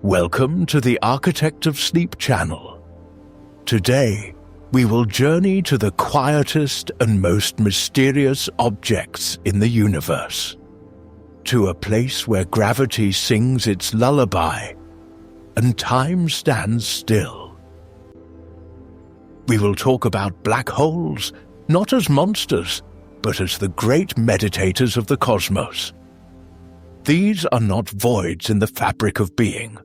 Welcome to the Architect of Sleep channel. Today, we will journey to the quietest and most mysterious objects in the universe, to a place where gravity sings its lullaby and time stands still. We will talk about black holes, not as monsters, but as the great meditators of the cosmos. These are not voids in the fabric of being,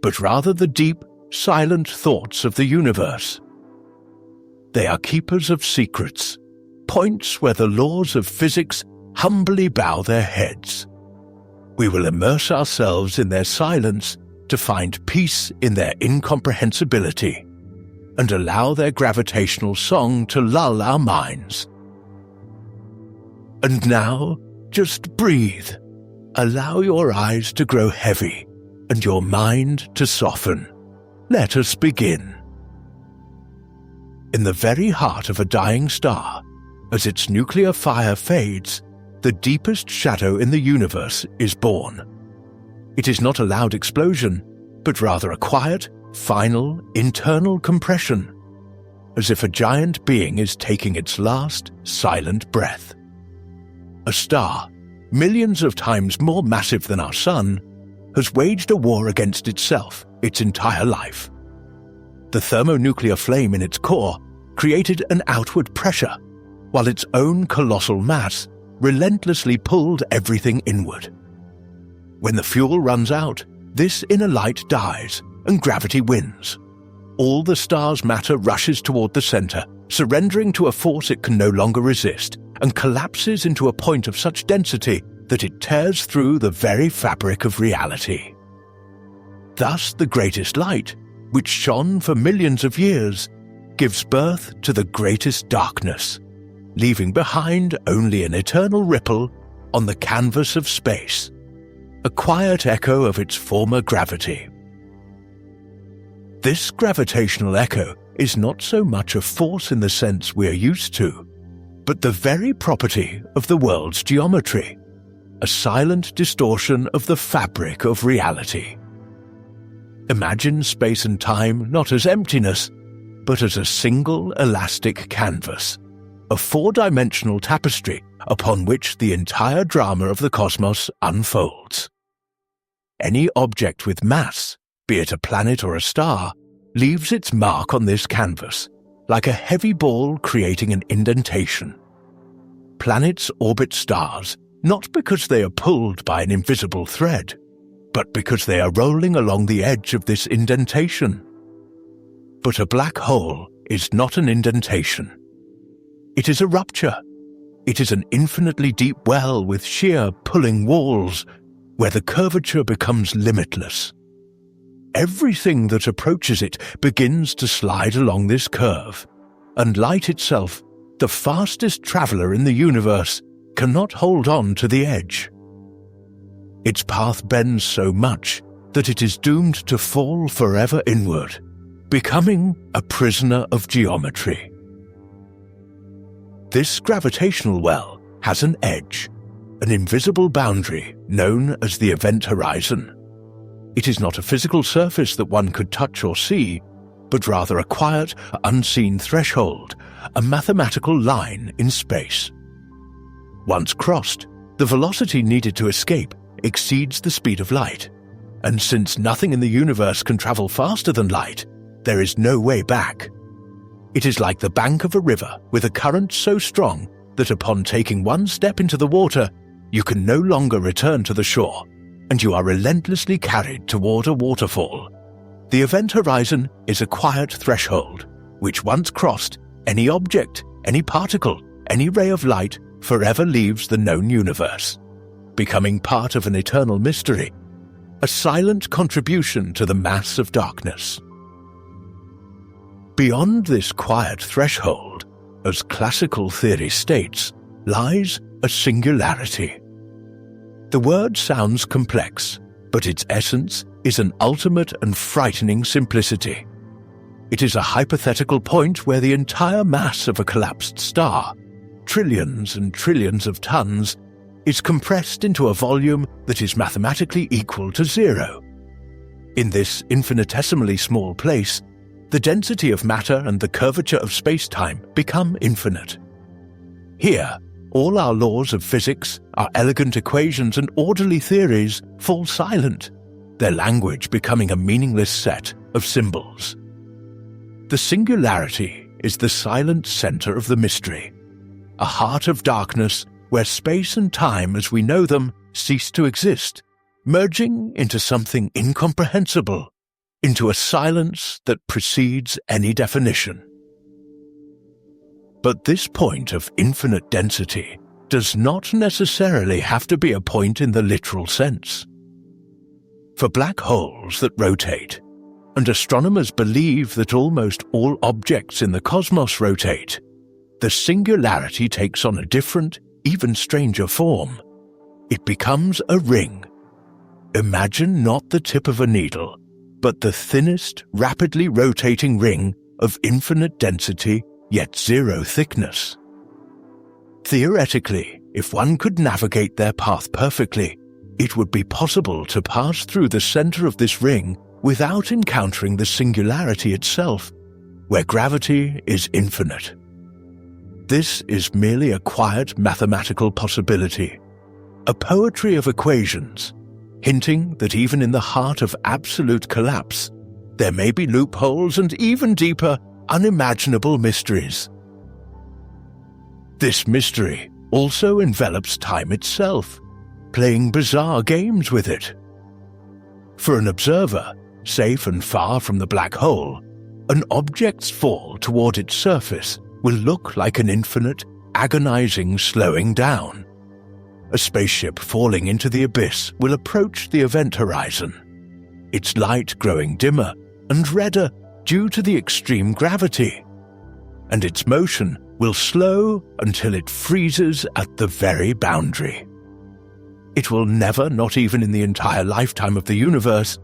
but rather the deep, silent thoughts of the universe. They are keepers of secrets, points where the laws of physics humbly bow their heads. We will immerse ourselves in their silence to find peace in their incomprehensibility, and allow their gravitational song to lull our minds. And now, just breathe. Allow your eyes to grow heavy and your mind to soften. Let us begin. In the very heart of a dying star, as its nuclear fire fades, the deepest shadow in the universe is born. It is not a loud explosion, but rather a quiet, final, internal compression, as if a giant being is taking its last, silent breath. A star, millions of times more massive than our Sun, has waged a war against itself its entire life. The thermonuclear flame in its core created an outward pressure, while its own colossal mass relentlessly pulled everything inward. When the fuel runs out, this inner light dies, and gravity wins. All the star's matter rushes toward the center, surrendering to a force it can no longer resist, and collapses into a point of such density that it tears through the very fabric of reality. Thus the greatest light, which shone for millions of years, gives birth to the greatest darkness, leaving behind only an eternal ripple on the canvas of space, a quiet echo of its former gravity. This gravitational echo is not so much a force in the sense we are used to, but the very property of the world's geometry, a silent distortion of the fabric of reality. Imagine space and time not as emptiness, but as a single elastic canvas, a four-dimensional tapestry upon which the entire drama of the cosmos unfolds. Any object with mass, be it a planet or a star, leaves its mark on this canvas, like a heavy ball creating an indentation. Planets orbit stars not because they are pulled by an invisible thread, but because they are rolling along the edge of this indentation. But a black hole is not an indentation. It is a rupture. It is an infinitely deep well with sheer, pulling walls, where the curvature becomes limitless. Everything that approaches it begins to slide along this curve, and light itself, the fastest traveler in the universe, cannot hold on to the edge. Its path bends so much that it is doomed to fall forever inward, becoming a prisoner of geometry. This gravitational well has an edge, an invisible boundary known as the event horizon. It is not a physical surface that one could touch or see, but rather a quiet, unseen threshold, a mathematical line in space. Once crossed, the velocity needed to escape exceeds the speed of light, and since nothing in the universe can travel faster than light, there is no way back. It is like the bank of a river with a current so strong that upon taking one step into the water, you can no longer return to the shore, and you are relentlessly carried toward a waterfall. The event horizon is a quiet threshold, which once crossed, any object, any particle, any ray of light forever leaves the known universe, becoming part of an eternal mystery, a silent contribution to the mass of darkness. Beyond this quiet threshold, as classical theory states, lies a singularity. The word sounds complex, but its essence is an ultimate and frightening simplicity. It is a hypothetical point where the entire mass of a collapsed star, trillions and trillions of tons, is compressed into a volume that is mathematically equal to zero. In this infinitesimally small place, the density of matter and the curvature of space-time become infinite. Here, all our laws of physics, our elegant equations and orderly theories fall silent, their language becoming a meaningless set of symbols. The singularity is the silent center of the mystery, a heart of darkness where space and time as we know them cease to exist, merging into something incomprehensible, into a silence that precedes any definition. But this point of infinite density does not necessarily have to be a point in the literal sense. For black holes that rotate, and astronomers believe that almost all objects in the cosmos rotate, the singularity takes on a different, even stranger form. It becomes a ring. Imagine not the tip of a needle, but the thinnest, rapidly rotating ring of infinite density yet zero thickness. Theoretically, if one could navigate their path perfectly, it would be possible to pass through the center of this ring without encountering the singularity itself, where gravity is infinite. This is merely a quiet mathematical possibility, a poetry of equations, hinting that even in the heart of absolute collapse, there may be loopholes and even deeper, unimaginable mysteries. This mystery also envelops time itself, playing bizarre games with it. For an observer, safe and far from the black hole, an object's fall toward its surface will look like an infinite, agonizing slowing down. A spaceship falling into the abyss will approach the event horizon, its light growing dimmer and redder due to the extreme gravity, and its motion will slow until it freezes at the very boundary. It will never, not even in the entire lifetime of the universe,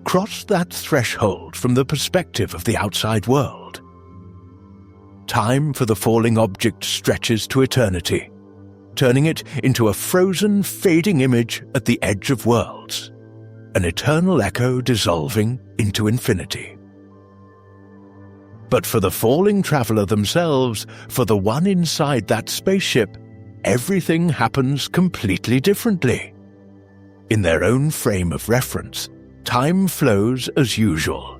cross that threshold from the perspective of the outside world. Time for the falling object stretches to eternity, turning it into a frozen, fading image at the edge of worlds, an eternal echo dissolving into infinity. But for the falling traveler themselves, for the one inside that spaceship, everything happens completely differently. In their own frame of reference, time flows as usual,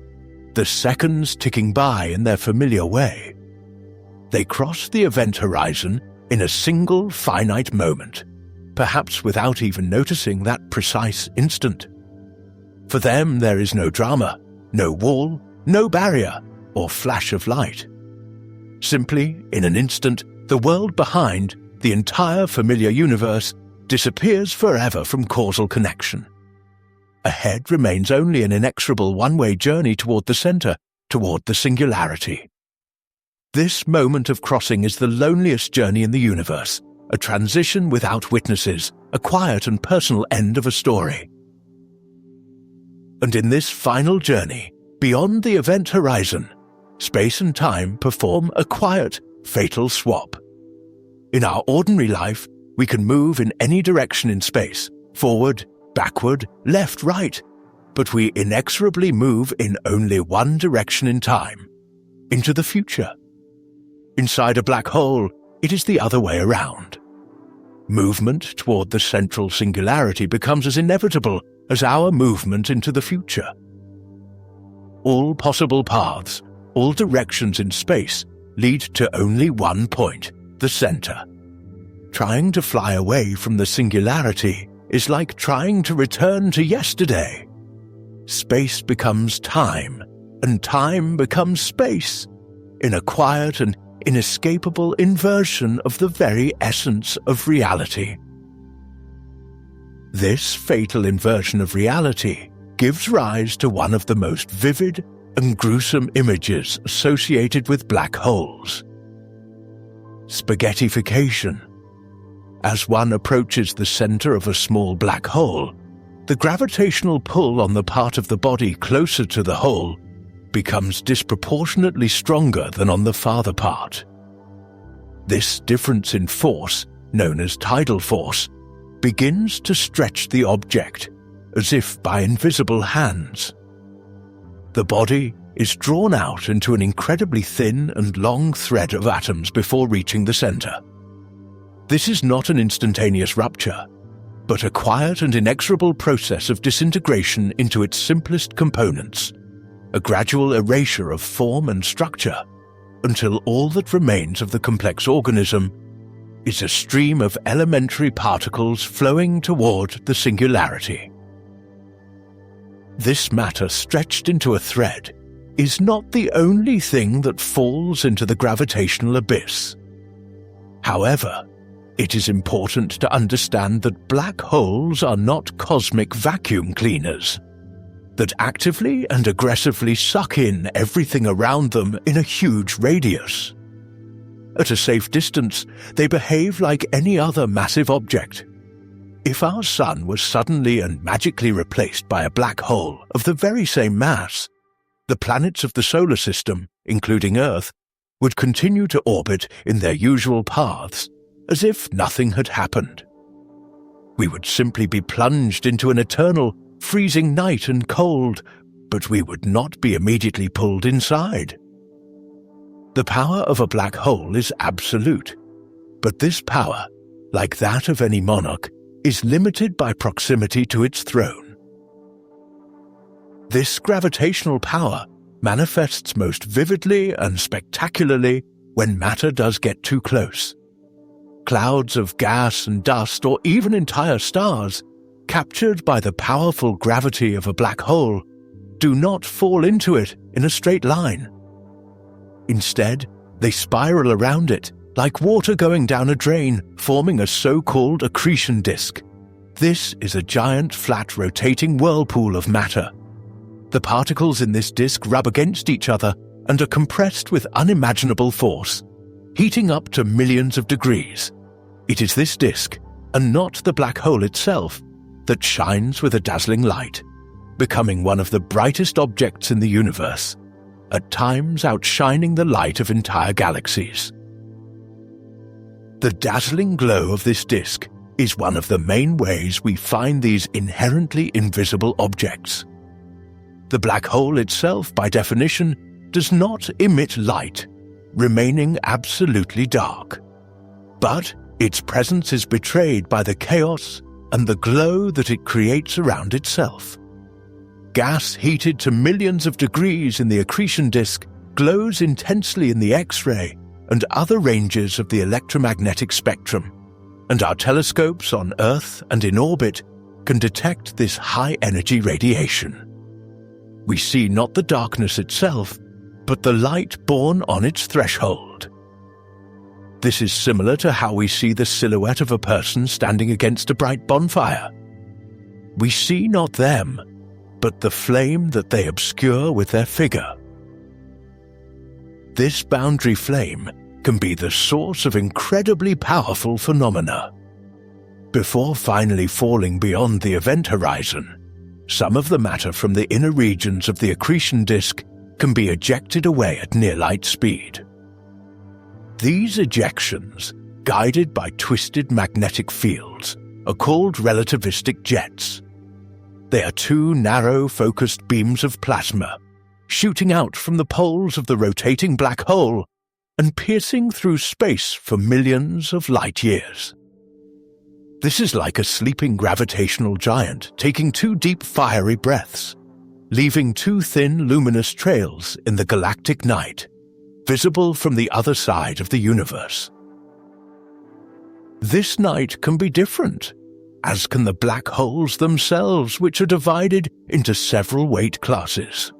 the seconds ticking by in their familiar way. They cross the event horizon in a single finite moment, perhaps without even noticing that precise instant. For them there is no drama, no wall, no barrier, or flash of light. Simply, in an instant, the world behind, the entire familiar universe, disappears forever from causal connection. Ahead remains only an inexorable one-way journey toward the center, toward the singularity. This moment of crossing is the loneliest journey in the universe, a transition without witnesses, a quiet and personal end of a story. And in this final journey, beyond the event horizon, space and time perform a quiet, fatal swap. In our ordinary life, we can move in any direction in space, forward, backward, left, right, but we inexorably move in only one direction in time, into the future. Inside a black hole, it is the other way around. Movement toward the central singularity becomes as inevitable as our movement into the future. All possible paths, all directions in space lead to only one point, the center. Trying to fly away from the singularity is like trying to return to yesterday. Space becomes time, and time becomes space, in a quiet and inescapable inversion of the very essence of reality. This fatal inversion of reality gives rise to one of the most vivid and gruesome images associated with black holes: spaghettification. As one approaches the center of a small black hole, the gravitational pull on the part of the body closer to the hole becomes disproportionately stronger than on the farther part. This difference in force, known as tidal force, begins to stretch the object, as if by invisible hands, The body is drawn out into an incredibly thin and long thread of atoms before reaching the center. This is not an instantaneous rupture, but a quiet and inexorable process of disintegration into its simplest components, a gradual erasure of form and structure, until all that remains of the complex organism is a stream of elementary particles flowing toward the singularity. This matter stretched into a thread is not the only thing that falls into the gravitational abyss. However, it is important to understand that black holes are not cosmic vacuum cleaners that actively and aggressively suck in everything around them in a huge radius. At a safe distance, they behave like any other massive object. If our Sun was suddenly and magically replaced by a black hole of the very same mass, the planets of the solar system, including Earth, would continue to orbit in their usual paths, as if nothing had happened. We would simply be plunged into an eternal, freezing night and cold, but we would not be immediately pulled inside. The power of a black hole is absolute, but this power, like that of any monarch, is limited by proximity to its throne. This gravitational power manifests most vividly and spectacularly when matter does get too close. Clouds of gas and dust, or even entire stars, captured by the powerful gravity of a black hole, do not fall into it in a straight line. Instead, they spiral around it, like water going down a drain, forming a so-called accretion disk. This is a giant, flat, rotating whirlpool of matter. The particles in this disk rub against each other and are compressed with unimaginable force, heating up to millions of degrees. It is this disk, and not the black hole itself, that shines with a dazzling light, becoming one of the brightest objects in the universe, at times outshining the light of entire galaxies. The dazzling glow of this disk is one of the main ways we find these inherently invisible objects. The black hole itself, by definition, does not emit light, remaining absolutely dark. But its presence is betrayed by the chaos and the glow that it creates around itself. Gas heated to millions of degrees in the accretion disk glows intensely in the X-ray and other ranges of the electromagnetic spectrum, and our telescopes on Earth and in orbit can detect this high-energy radiation. We see not the darkness itself, but the light born on its threshold. This is similar to how we see the silhouette of a person standing against a bright bonfire. We see not them, but the flame that they obscure with their figure. This boundary flame can be the source of incredibly powerful phenomena. Before finally falling beyond the event horizon, some of the matter from the inner regions of the accretion disk can be ejected away at near-light speed. These ejections, guided by twisted magnetic fields, are called relativistic jets. They are two narrow, focused beams of plasma, shooting out from the poles of the rotating black hole and piercing through space for millions of light years. This is like a sleeping gravitational giant taking two deep fiery breaths, leaving two thin luminous trails in the galactic night, visible from the other side of the universe. This night can be different, as can the black holes themselves, which are divided into several weight classes.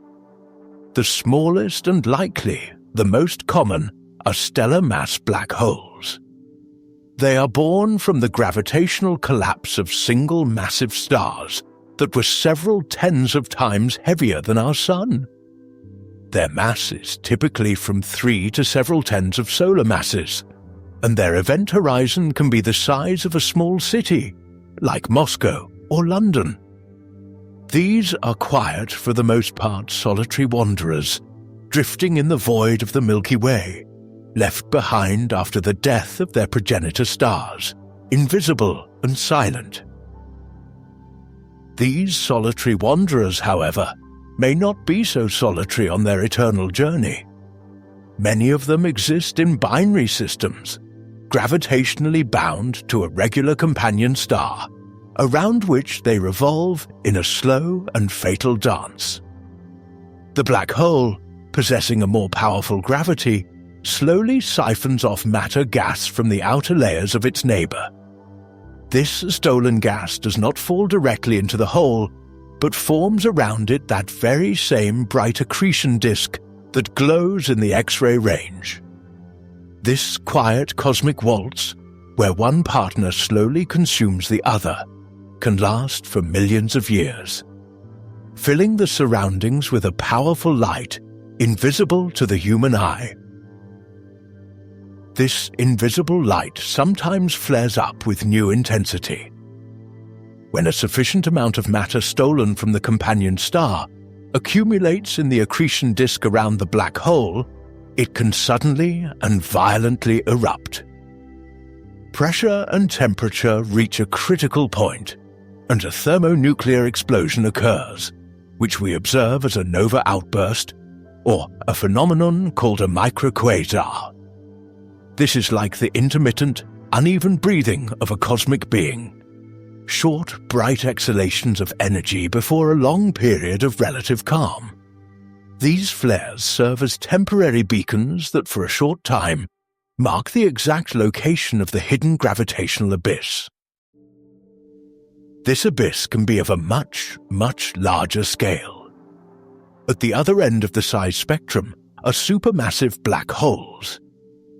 The smallest and likely, the most common, are stellar mass black holes. They are born from the gravitational collapse of single massive stars that were several tens of times heavier than our Sun. Their mass is typically from 3 to several tens of solar masses, and their event horizon can be the size of a small city, like Moscow or London. These are quiet, for the most part solitary wanderers, drifting in the void of the Milky Way, left behind after the death of their progenitor stars, invisible and silent. These solitary wanderers, however, may not be so solitary on their eternal journey. Many of them exist in binary systems, gravitationally bound to a regular companion star, around which they revolve in a slow and fatal dance. The black hole, possessing a more powerful gravity, slowly siphons off matter gas from the outer layers of its neighbor. This stolen gas does not fall directly into the hole, but forms around it that very same bright accretion disk that glows in the X-ray range. This quiet cosmic waltz, where one partner slowly consumes the other, can last for millions of years, filling the surroundings with a powerful light invisible to the human eye. This invisible light sometimes flares up with new intensity. When a sufficient amount of matter stolen from the companion star accumulates in the accretion disk around the black hole, it can suddenly and violently erupt. Pressure and temperature reach a critical point, and a thermonuclear explosion occurs, which we observe as a nova outburst, or a phenomenon called a microquasar. This is like the intermittent, uneven breathing of a cosmic being. Short, bright exhalations of energy before a long period of relative calm. These flares serve as temporary beacons that for a short time mark the exact location of the hidden gravitational abyss. This abyss can be of a much, much larger scale. At the other end of the size spectrum are supermassive black holes.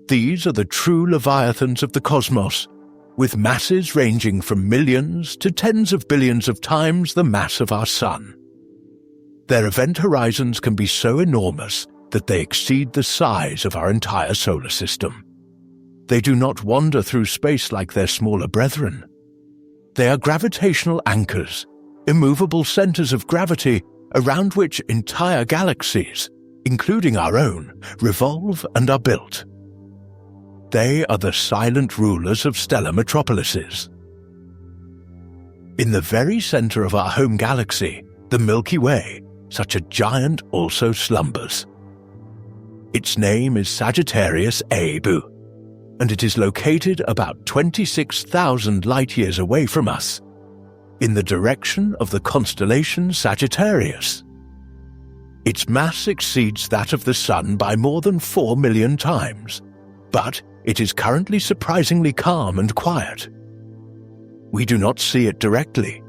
These are the true leviathans of the cosmos, with masses ranging from millions to tens of billions of times the mass of our Sun. Their event horizons can be so enormous that they exceed the size of our entire solar system. They do not wander through space like their smaller brethren. They are gravitational anchors, immovable centers of gravity around which entire galaxies, including our own, revolve and are built. They are the silent rulers of stellar metropolises. In the very center of our home galaxy, the Milky Way, such a giant also slumbers. Its name is Sagittarius A, and it is located about 26,000 light-years away from us, in the direction of the constellation Sagittarius. Its mass exceeds that of the Sun by more than 4 million times, but it is currently surprisingly calm and quiet. We do not see it directly,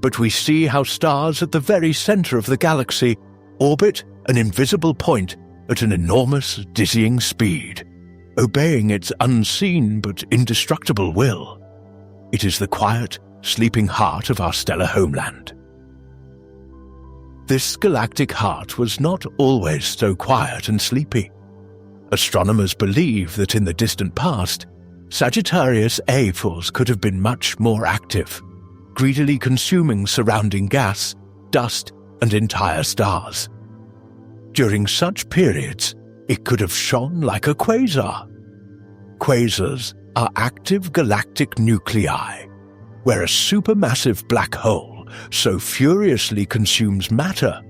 but we see how stars at the very center of the galaxy orbit an invisible point at an enormous, dizzying speed, obeying its unseen but indestructible will. It is the quiet, sleeping heart of our stellar homeland. This galactic heart was not always so quiet and sleepy. Astronomers believe that in the distant past, Sagittarius A force could have been much more active, greedily consuming surrounding gas, dust, and entire stars. During such periods, it could have shone like a quasar. Quasars are active galactic nuclei, where a supermassive black hole so furiously consumes matter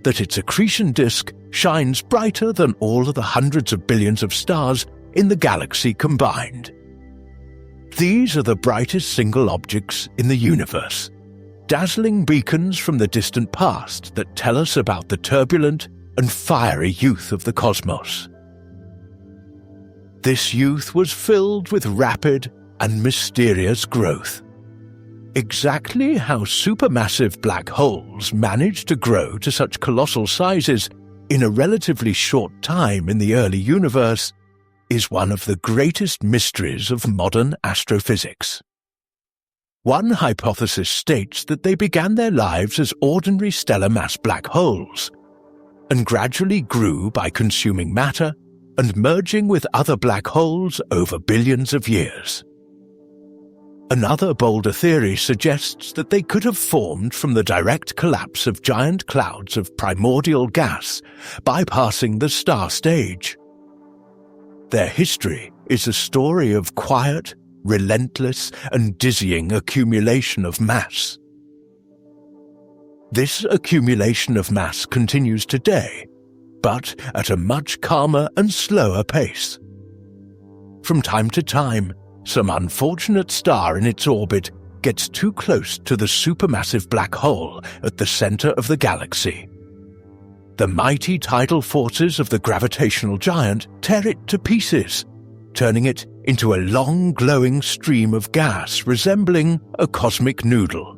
that its accretion disk shines brighter than all of the hundreds of billions of stars in the galaxy combined. These are the brightest single objects in the universe, dazzling beacons from the distant past that tell us about the turbulent and fiery youth of the cosmos. This youth was filled with rapid and mysterious growth. Exactly how supermassive black holes manage to grow to such colossal sizes in a relatively short time in the early universe is one of the greatest mysteries of modern astrophysics. One hypothesis states that they began their lives as ordinary stellar mass black holes, and gradually grew by consuming matter and merging with other black holes over billions of years. Another bolder theory suggests that they could have formed from the direct collapse of giant clouds of primordial gas, bypassing the star stage. Their history is a story of quiet, relentless, and dizzying accumulation of mass. This accumulation of mass continues today, but at a much calmer and slower pace. From time to time, some unfortunate star in its orbit gets too close to the supermassive black hole at the center of the galaxy. The mighty tidal forces of the gravitational giant tear it to pieces, turning it into a long glowing stream of gas resembling a cosmic noodle.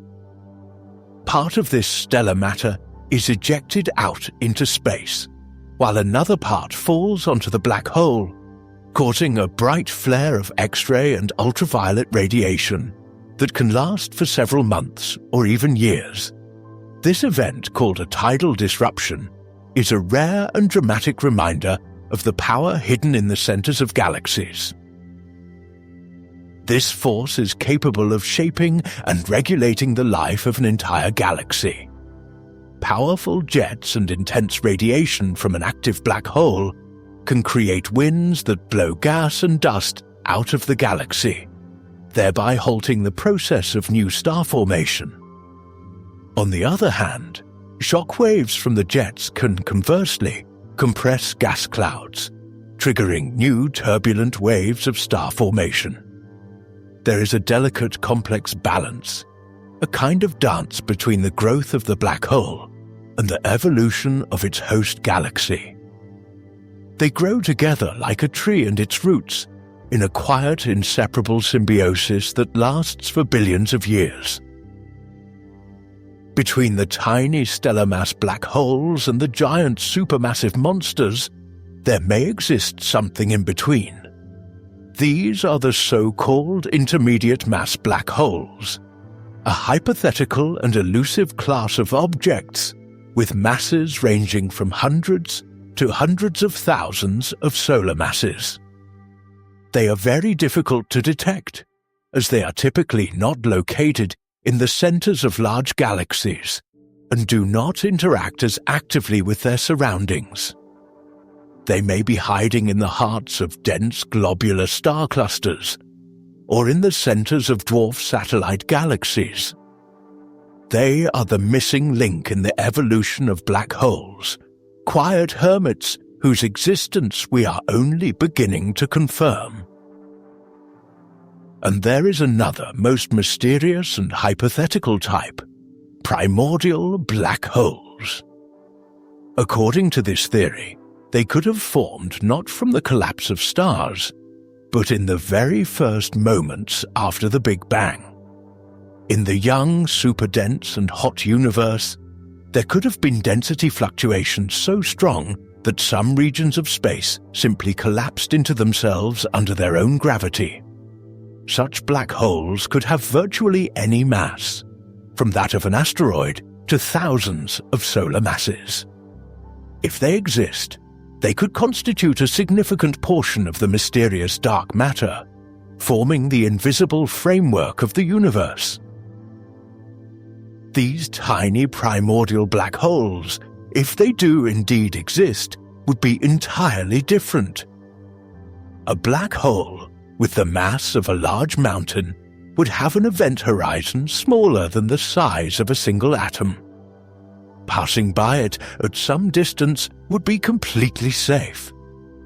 Part of this stellar matter is ejected out into space, while another part falls onto the black hole, causing a bright flare of X-ray and ultraviolet radiation that can last for several months or even years. This event, called a tidal disruption, is a rare and dramatic reminder of the power hidden in the centers of galaxies. This force is capable of shaping and regulating the life of an entire galaxy. Powerful jets and intense radiation from an active black hole can create winds that blow gas and dust out of the galaxy, thereby halting the process of new star formation. On the other hand, shock waves from the jets can conversely compress gas clouds, triggering new turbulent waves of star formation. There is a delicate, complex balance, a kind of dance between the growth of the black hole and the evolution of its host galaxy. They grow together like a tree and its roots, in a quiet, inseparable symbiosis that lasts for billions of years. Between the tiny stellar mass black holes and the giant supermassive monsters, there may exist something in between. These are the so-called intermediate mass black holes, a hypothetical and elusive class of objects with masses ranging from hundreds to hundreds of thousands of solar masses. They are very difficult to detect, as they are typically not located in the centers of large galaxies and do not interact as actively with their surroundings. They may be hiding in the hearts of dense globular star clusters or in the centers of dwarf satellite galaxies. They are the missing link in the evolution of black holes, quiet hermits whose existence we are only beginning to confirm. And there is another most mysterious and hypothetical type, primordial black holes. According to this theory, they could have formed not from the collapse of stars, but in the very first moments after the Big Bang. In the young, super-dense and hot universe, there could have been density fluctuations so strong that some regions of space simply collapsed into themselves under their own gravity. Such black holes could have virtually any mass, from that of an asteroid to thousands of solar masses. If they exist, they could constitute a significant portion of the mysterious dark matter, forming the invisible framework of the universe. These tiny primordial black holes, if they do indeed exist, would be entirely different. A black hole, with the mass of a large mountain, would have an event horizon smaller than the size of a single atom. Passing by it at some distance would be completely safe,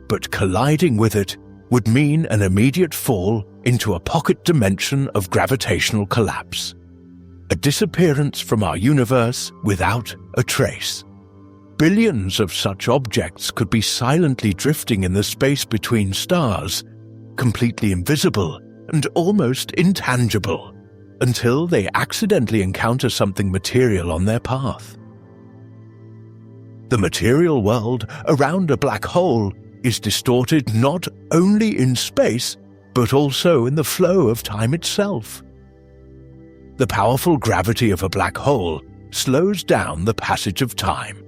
but colliding with it would mean an immediate fall into a pocket dimension of gravitational collapse, a disappearance from our universe without a trace. Billions of such objects could be silently drifting in the space between stars, completely invisible and almost intangible, until they accidentally encounter something material on their path. The material world around a black hole is distorted not only in space, but also in the flow of time itself. The powerful gravity of a black hole slows down the passage of time,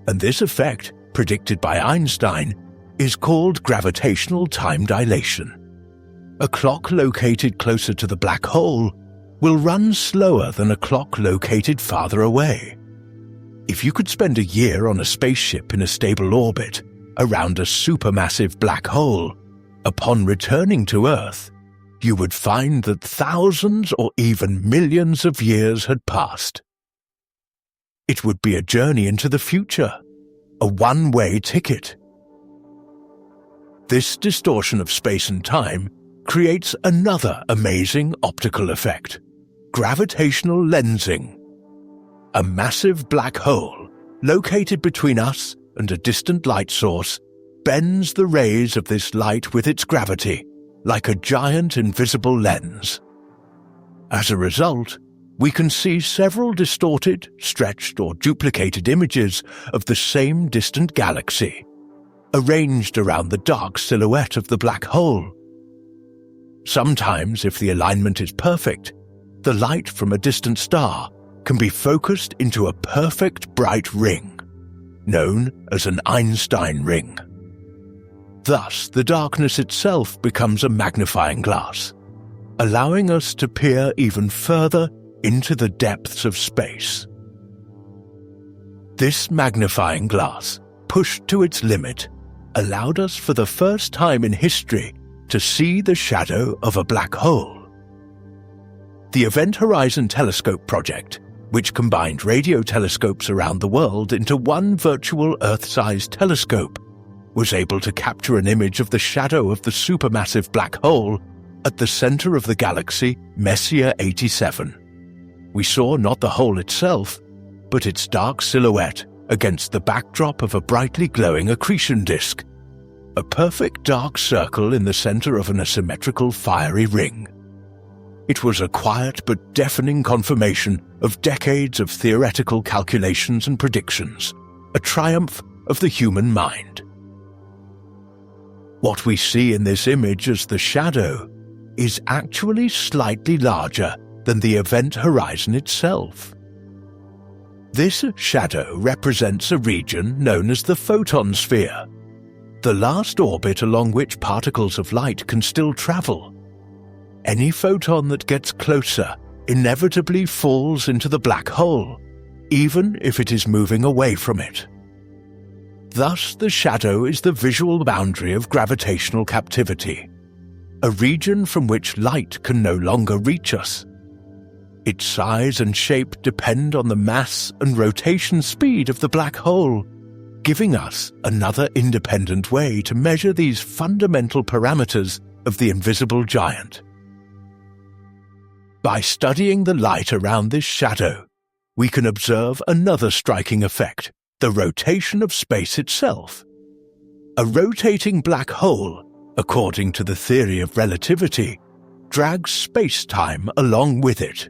and this effect, predicted by Einstein, is called gravitational time dilation. A clock located closer to the black hole will run slower than a clock located farther away. If you could spend a year on a spaceship in a stable orbit around a supermassive black hole, upon returning to Earth, you would find that thousands or even millions of years had passed. It would be a journey into the future, a one-way ticket. This distortion of space and time creates another amazing optical effect: gravitational lensing. A massive black hole, located between us and a distant light source, bends the rays of this light with its gravity, like a giant invisible lens. As a result, we can see several distorted, stretched, or duplicated images of the same distant galaxy, arranged around the dark silhouette of the black hole. Sometimes, if the alignment is perfect, the light from a distant star can be focused into a perfect bright ring, known as an Einstein ring. Thus, the darkness itself becomes a magnifying glass, allowing us to peer even further into the depths of space. This magnifying glass, pushed to its limit, allowed us for the first time in history to see the shadow of a black hole. The Event Horizon Telescope project, which combined radio telescopes around the world into one virtual Earth-sized telescope, was able to capture an image of the shadow of the supermassive black hole at the center of the galaxy Messier 87. We saw not the hole itself, but its dark silhouette against the backdrop of a brightly glowing accretion disk, a perfect dark circle in the center of an asymmetrical fiery ring. It was a quiet but deafening confirmation of decades of theoretical calculations and predictions, a triumph of the human mind. What we see in this image as the shadow is actually slightly larger than the event horizon itself. This shadow represents a region known as the photon sphere, the last orbit along which particles of light can still travel. Any photon that gets closer inevitably falls into the black hole, even if it is moving away from it. Thus, the shadow is the visual boundary of gravitational captivity, a region from which light can no longer reach us. Its size and shape depend on the mass and rotation speed of the black hole, giving us another independent way to measure these fundamental parameters of the invisible giant. By studying the light around this shadow, we can observe another striking effect: the rotation of space itself. A rotating black hole, according to the theory of relativity, drags space-time along with it,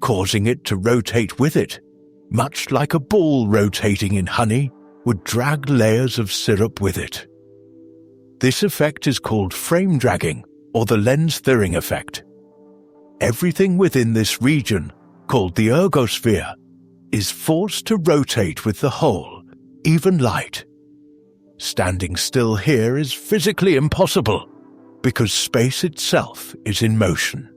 causing it to rotate with it, much like a ball rotating in honey would drag layers of syrup with it. This effect is called frame dragging, or the lens-thirring effect. Everything within this region, called the ergosphere, is forced to rotate with the whole, even light. Standing still here is physically impossible, because space itself is in motion.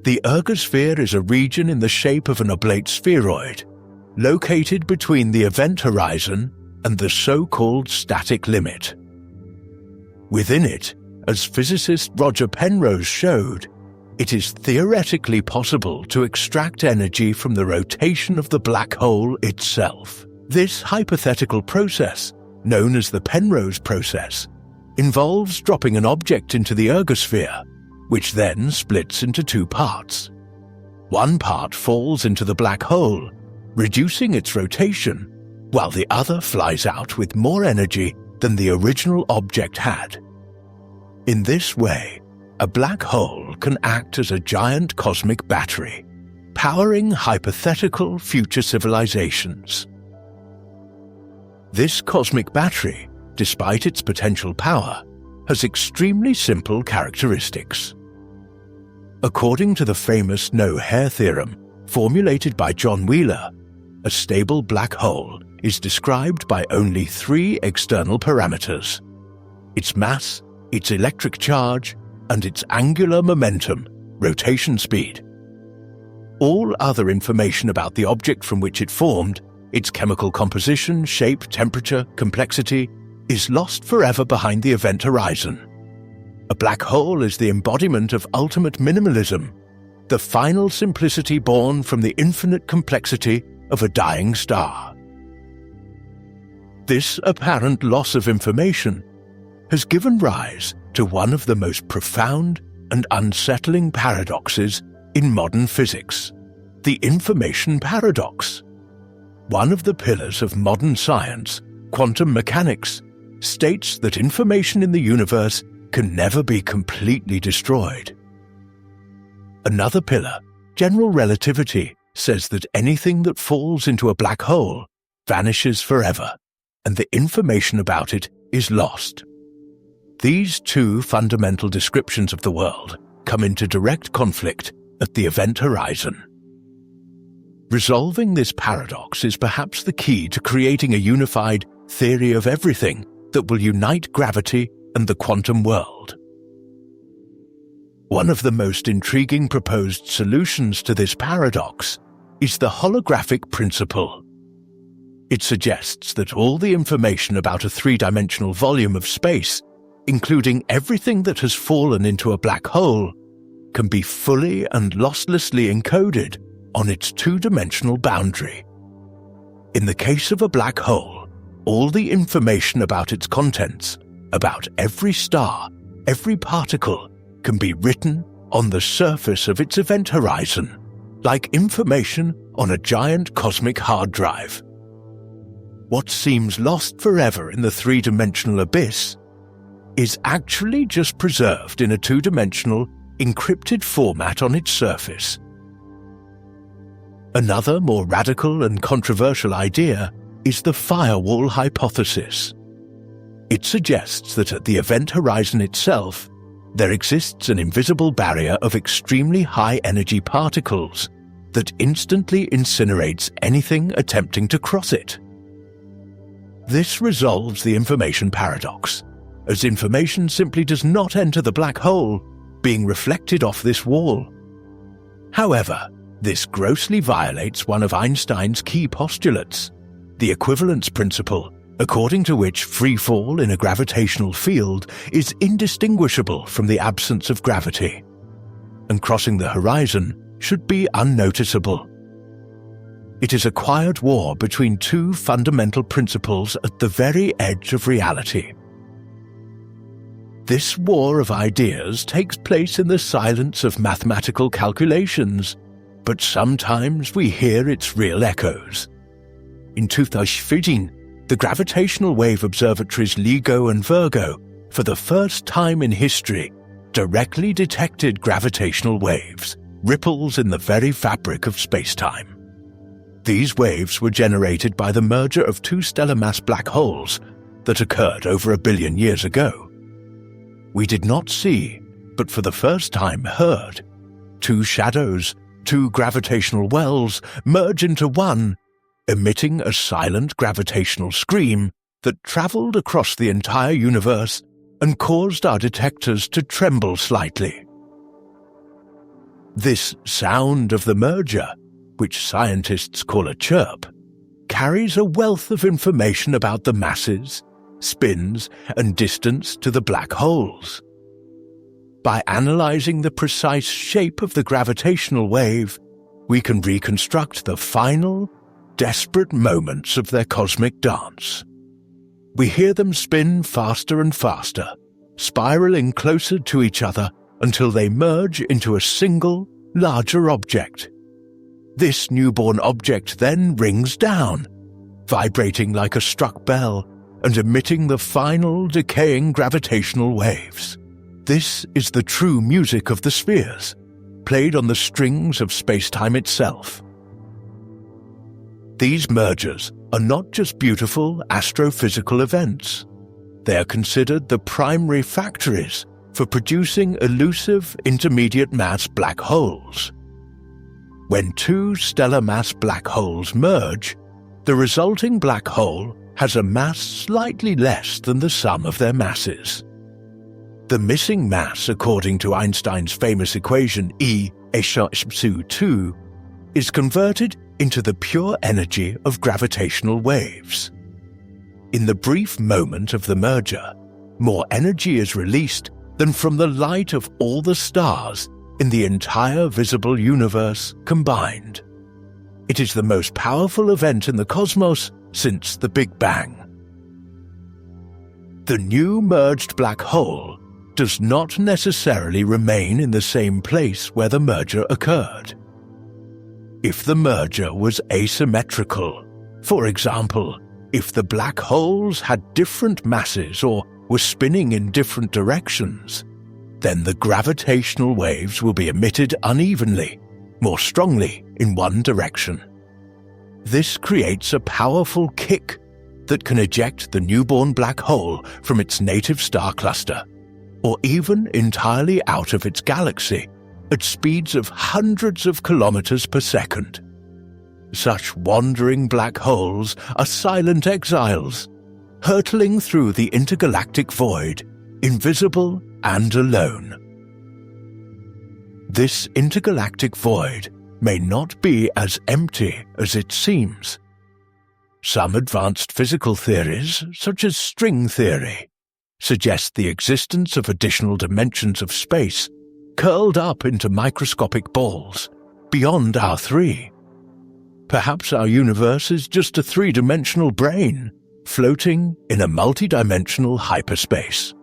The ergosphere is a region in the shape of an oblate spheroid, located between the event horizon and the so-called static limit. Within it, as physicist Roger Penrose showed, it is theoretically possible to extract energy from the rotation of the black hole itself. This hypothetical process, known as the Penrose process, involves dropping an object into the ergosphere, which then splits into two parts. One part falls into the black hole, reducing its rotation, while the other flies out with more energy than the original object had. In this way, a black hole can act as a giant cosmic battery, powering hypothetical future civilizations. This cosmic battery, despite its potential power, has extremely simple characteristics. According to the famous no-hair theorem, formulated by John Wheeler, a stable black hole is described by only three external parameters: its mass, its electric charge, and its angular momentum, rotation speed. All other information about the object from which it formed, its chemical composition, shape, temperature, complexity, is lost forever behind the event horizon. A black hole is the embodiment of ultimate minimalism, the final simplicity born from the infinite complexity of a dying star. This apparent loss of information has given rise to one of the most profound and unsettling paradoxes in modern physics, the information paradox. One of the pillars of modern science, quantum mechanics, states that information in the universe can never be completely destroyed. Another pillar, general relativity, says that anything that falls into a black hole vanishes forever, and the information about it is lost. These two fundamental descriptions of the world come into direct conflict at the event horizon. Resolving this paradox is perhaps the key to creating a unified theory of everything that will unite gravity and the quantum world. One of the most intriguing proposed solutions to this paradox is the holographic principle. It suggests that all the information about a three-dimensional volume of space, including everything that has fallen into a black hole, can be fully and losslessly encoded on its two-dimensional boundary. In the case of a black hole, all the information about its contents, about every star, every particle, can be written on the surface of its event horizon, like information on a giant cosmic hard drive. What seems lost forever in the three-dimensional abyss is actually just preserved in a two-dimensional, encrypted format on its surface. Another more radical and controversial idea is the firewall hypothesis. It suggests that at the event horizon itself, there exists an invisible barrier of extremely high-energy particles that instantly incinerates anything attempting to cross it. This resolves the information paradox, as information simply does not enter the black hole, being reflected off this wall. However, this grossly violates one of Einstein's key postulates, the equivalence principle, according to which free fall in a gravitational field is indistinguishable from the absence of gravity, and crossing the horizon should be unnoticeable. It is a quiet war between two fundamental principles at the very edge of reality. This war of ideas takes place in the silence of mathematical calculations, but sometimes we hear its real echoes. In 2015, the gravitational wave observatories LIGO and Virgo, for the first time in history, directly detected gravitational waves, ripples in the very fabric of space-time. These waves were generated by the merger of two stellar mass black holes that occurred over 1 billion years ago. We did not see, but for the first time heard, two shadows, two gravitational wells merge into one, emitting a silent gravitational scream that traveled across the entire universe and caused our detectors to tremble slightly. This sound of the merger, which scientists call a chirp, carries a wealth of information about the masses, spins, and distance to the black holes. By analyzing the precise shape of the gravitational wave, we can reconstruct the final, desperate moments of their cosmic dance. We hear them spin faster and faster, spiraling closer to each other until they merge into a single, larger object. This newborn object then rings down, vibrating like a struck bell and emitting the final, decaying gravitational waves. This is the true music of the spheres, played on the strings of space-time itself. These mergers are not just beautiful astrophysical events. They are considered the primary factories for producing elusive intermediate mass black holes. When two stellar mass black holes merge, the resulting black hole has a mass slightly less than the sum of their masses. The missing mass, according to Einstein's famous equation E = 2, is converted into the pure energy of gravitational waves. In the brief moment of the merger, more energy is released than from the light of all the stars in the entire visible universe combined. It is the most powerful event in the cosmos since the Big Bang. The new merged black hole does not necessarily remain in the same place where the merger occurred. If the merger was asymmetrical, for example, if the black holes had different masses or were spinning in different directions, then the gravitational waves will be emitted unevenly, more strongly in one direction. This creates a powerful kick that can eject the newborn black hole from its native star cluster, or even entirely out of its galaxy, at speeds of hundreds of kilometers per second. Such wandering black holes are silent exiles, hurtling through the intergalactic void, invisible and alone. This intergalactic void may not be as empty as it seems. Some advanced physical theories, such as string theory, suggest the existence of additional dimensions of space curled up into microscopic balls beyond our three. Perhaps our universe is just a three-dimensional brain floating in a multidimensional hyperspace.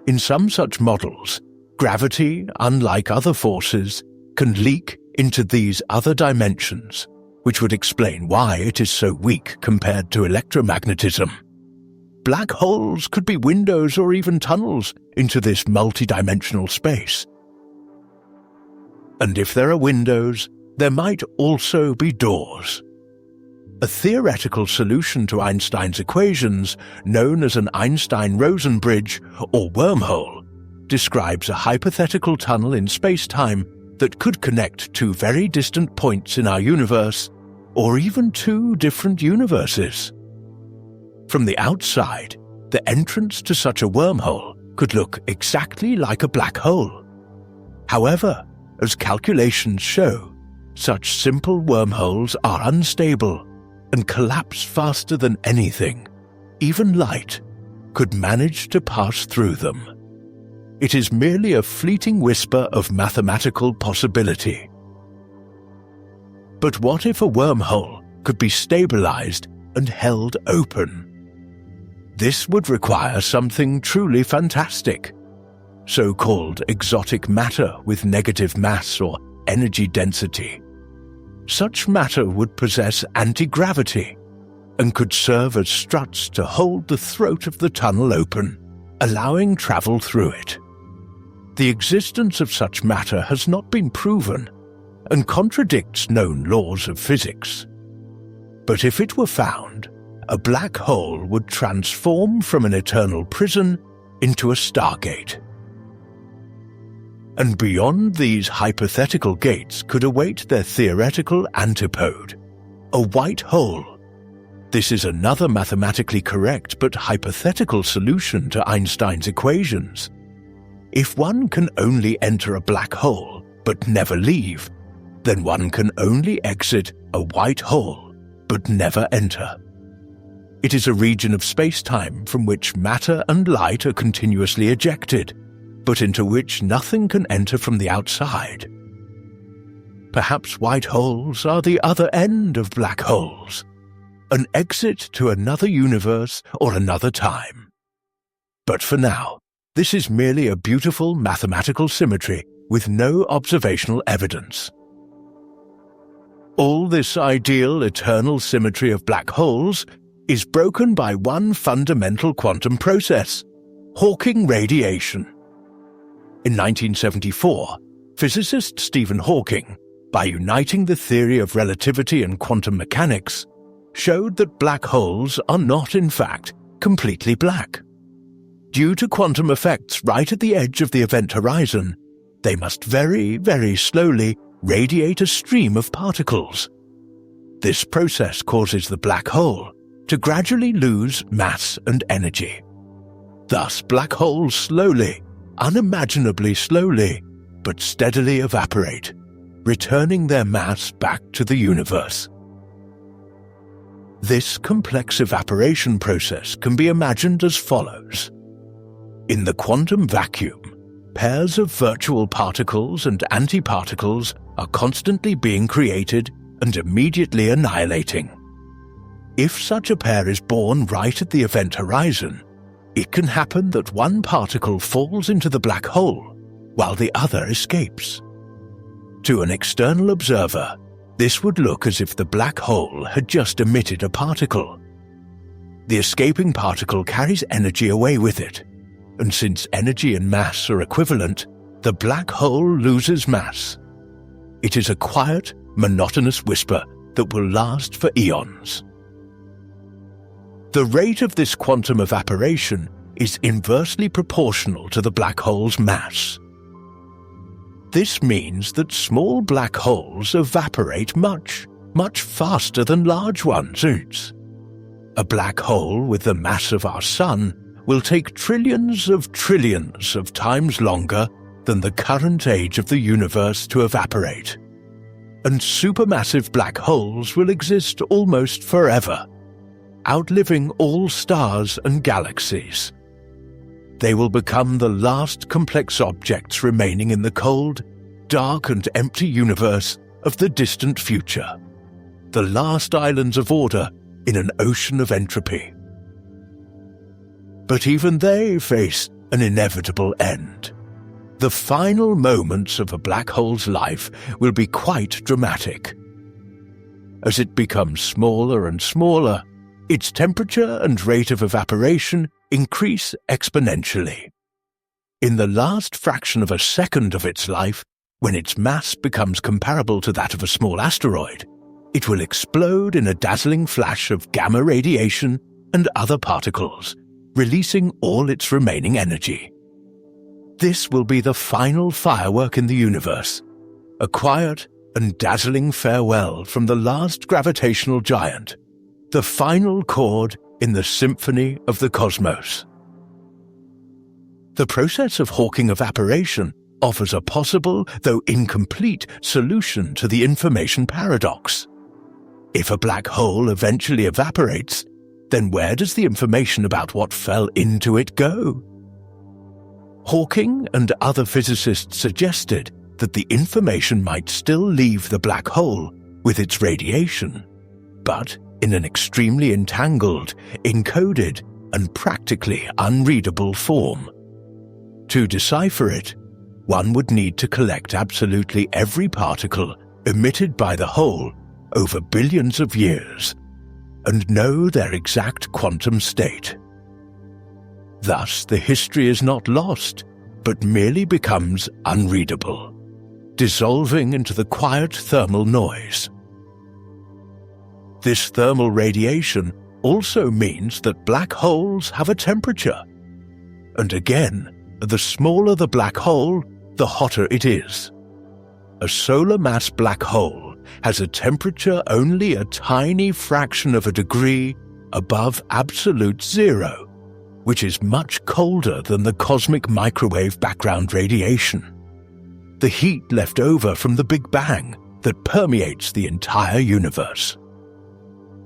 In some such models, gravity, unlike other forces, can leak into these other dimensions, which would explain why it is so weak compared to electromagnetism. Black holes could be windows or even tunnels into this multidimensional space. And if there are windows, there might also be doors. A theoretical solution to Einstein's equations, known as an Einstein-Rosen bridge or wormhole, describes a hypothetical tunnel in space-time that could connect two very distant points in our universe, or even two different universes. From the outside, the entrance to such a wormhole could look exactly like a black hole. However, as calculations show, such simple wormholes are unstable and collapse faster than anything, even light, could manage to pass through them. It is merely a fleeting whisper of mathematical possibility. But what if a wormhole could be stabilized and held open? This would require something truly fantastic, so-called exotic matter with negative mass or energy density. Such matter would possess anti-gravity and could serve as struts to hold the throat of the tunnel open, allowing travel through it. The existence of such matter has not been proven and contradicts known laws of physics. But if it were found, a black hole would transform from an eternal prison into a stargate. And beyond these hypothetical gates could await their theoretical antipode, a white hole. This is another mathematically correct but hypothetical solution to Einstein's equations. If one can only enter a black hole but never leave, then one can only exit a white hole but never enter. It is a region of space-time from which matter and light are continuously ejected, but into which nothing can enter from the outside. Perhaps white holes are the other end of black holes, an exit to another universe or another time. But for now, this is merely a beautiful mathematical symmetry with no observational evidence. All this ideal eternal symmetry of black holes is broken by one fundamental quantum process, Hawking radiation. In 1974, physicist Stephen Hawking, by uniting the theory of relativity and quantum mechanics, showed that black holes are not, in fact, completely black. Due to quantum effects right at the edge of the event horizon, they must very, very slowly radiate a stream of particles. This process causes the black hole to gradually lose mass and energy. Thus, black holes slowly, unimaginably slowly, but steadily evaporate, returning their mass back to the universe. This complex evaporation process can be imagined as follows. In the quantum vacuum, pairs of virtual particles and antiparticles are constantly being created and immediately annihilating. If such a pair is born right at the event horizon, it can happen that one particle falls into the black hole while the other escapes. To an external observer, this would look as if the black hole had just emitted a particle. The escaping particle carries energy away with it, and since energy and mass are equivalent, the black hole loses mass. It is a quiet, monotonous whisper that will last for eons. The rate of this quantum evaporation is inversely proportional to the black hole's mass. This means that small black holes evaporate much, much faster than large ones. A black hole with the mass of our Sun will take trillions of times longer than the current age of the universe to evaporate. And supermassive black holes will exist almost forever, outliving all stars and galaxies. They will become the last complex objects remaining in the cold, dark and empty universe of the distant future, the last islands of order in an ocean of entropy. But even they face an inevitable end. The final moments of a black hole's life will be quite dramatic. As it becomes smaller and smaller, its temperature and rate of evaporation increase exponentially. In the last fraction of a second of its life, when its mass becomes comparable to that of a small asteroid, it will explode in a dazzling flash of gamma radiation and other particles, releasing all its remaining energy. This will be the final firework in the universe, a quiet and dazzling farewell from the last gravitational giant, the final chord in the symphony of the cosmos. The process of Hawking evaporation offers a possible, though incomplete, solution to the information paradox. If a black hole eventually evaporates, then where does the information about what fell into it go? Hawking and other physicists suggested that the information might still leave the black hole with its radiation, but in an extremely entangled, encoded, and practically unreadable form. To decipher it, one would need to collect absolutely every particle emitted by the hole over billions of years and know their exact quantum state. Thus, the history is not lost, but merely becomes unreadable, dissolving into the quiet thermal noise. This thermal radiation also means that black holes have a temperature. And again, the smaller the black hole, the hotter it is. A solar mass black hole has a temperature only a tiny fraction of a degree above absolute zero, which is much colder than the cosmic microwave background radiation, the heat left over from the Big Bang that permeates the entire universe.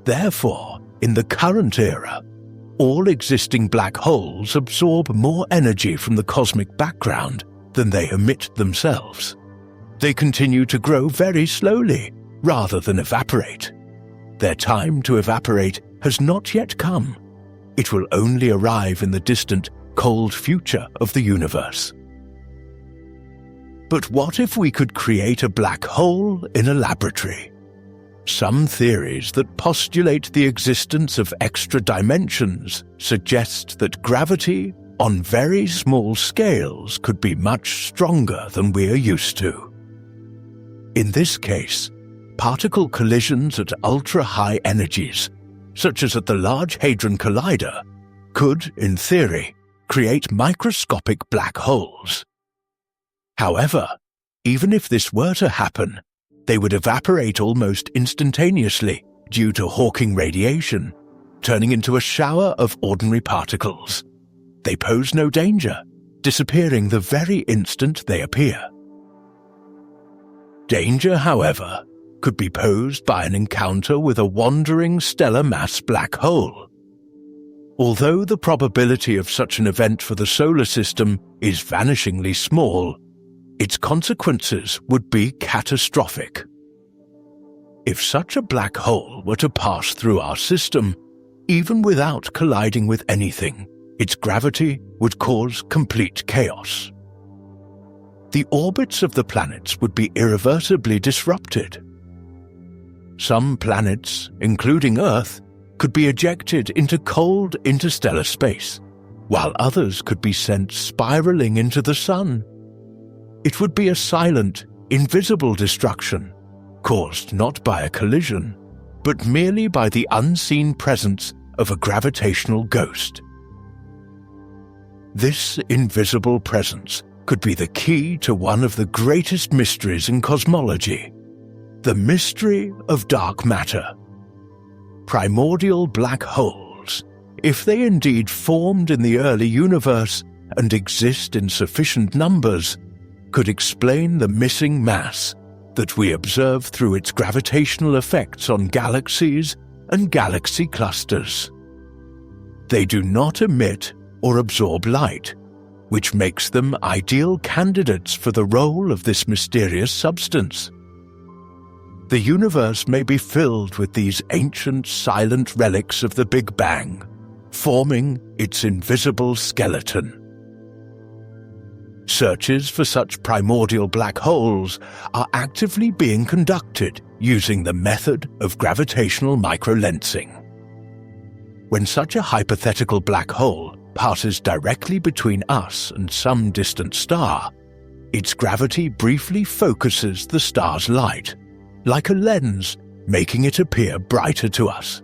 Therefore, in the current era, all existing black holes absorb more energy from the cosmic background than they emit themselves. They continue to grow very slowly, rather than evaporate. Their time to evaporate has not yet come. It will only arrive in the distant, cold future of the universe. But what if we could create a black hole in a laboratory? Some theories that postulate the existence of extra dimensions suggest that gravity on very small scales could be much stronger than we are used to. In this case, particle collisions at ultra-high energies, such as at the Large Hadron Collider, could, in theory, create microscopic black holes. However, even if this were to happen, they would evaporate almost instantaneously due to Hawking radiation, turning into a shower of ordinary particles. They pose no danger, disappearing the very instant they appear. Danger, however, could be posed by an encounter with a wandering stellar mass black hole. Although the probability of such an event for the solar system is vanishingly small, its consequences would be catastrophic. If such a black hole were to pass through our system, even without colliding with anything, its gravity would cause complete chaos. The orbits of the planets would be irreversibly disrupted. Some planets, including Earth, could be ejected into cold interstellar space, while others could be sent spiraling into the Sun. It would be a silent, invisible destruction, caused not by a collision, but merely by the unseen presence of a gravitational ghost. This invisible presence could be the key to one of the greatest mysteries in cosmology, the mystery of dark matter. Primordial black holes, if they indeed formed in the early universe and exist in sufficient numbers, could explain the missing mass that we observe through its gravitational effects on galaxies and galaxy clusters. They do not emit or absorb light, which makes them ideal candidates for the role of this mysterious substance. The universe may be filled with these ancient silent relics of the Big Bang, forming its invisible skeleton. Searches for such primordial black holes are actively being conducted using the method of gravitational microlensing. When such a hypothetical black hole passes directly between us and some distant star, its gravity briefly focuses the star's light, like a lens, making it appear brighter to us.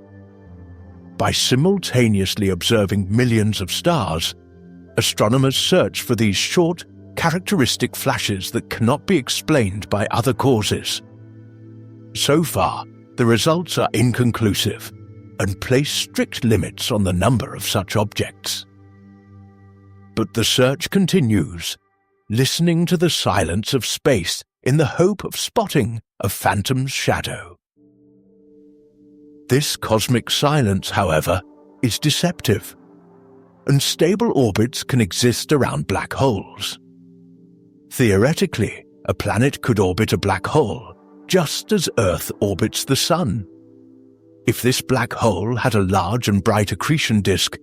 By simultaneously observing millions of stars, astronomers search for these short, characteristic flashes that cannot be explained by other causes. So far, the results are inconclusive and place strict limits on the number of such objects. But the search continues, listening to the silence of space in the hope of spotting a phantom's shadow. This cosmic silence, however, is deceptive. Unstable orbits can exist around black holes. Theoretically, a planet could orbit a black hole, just as Earth orbits the Sun. If this black hole had a large and bright accretion disk,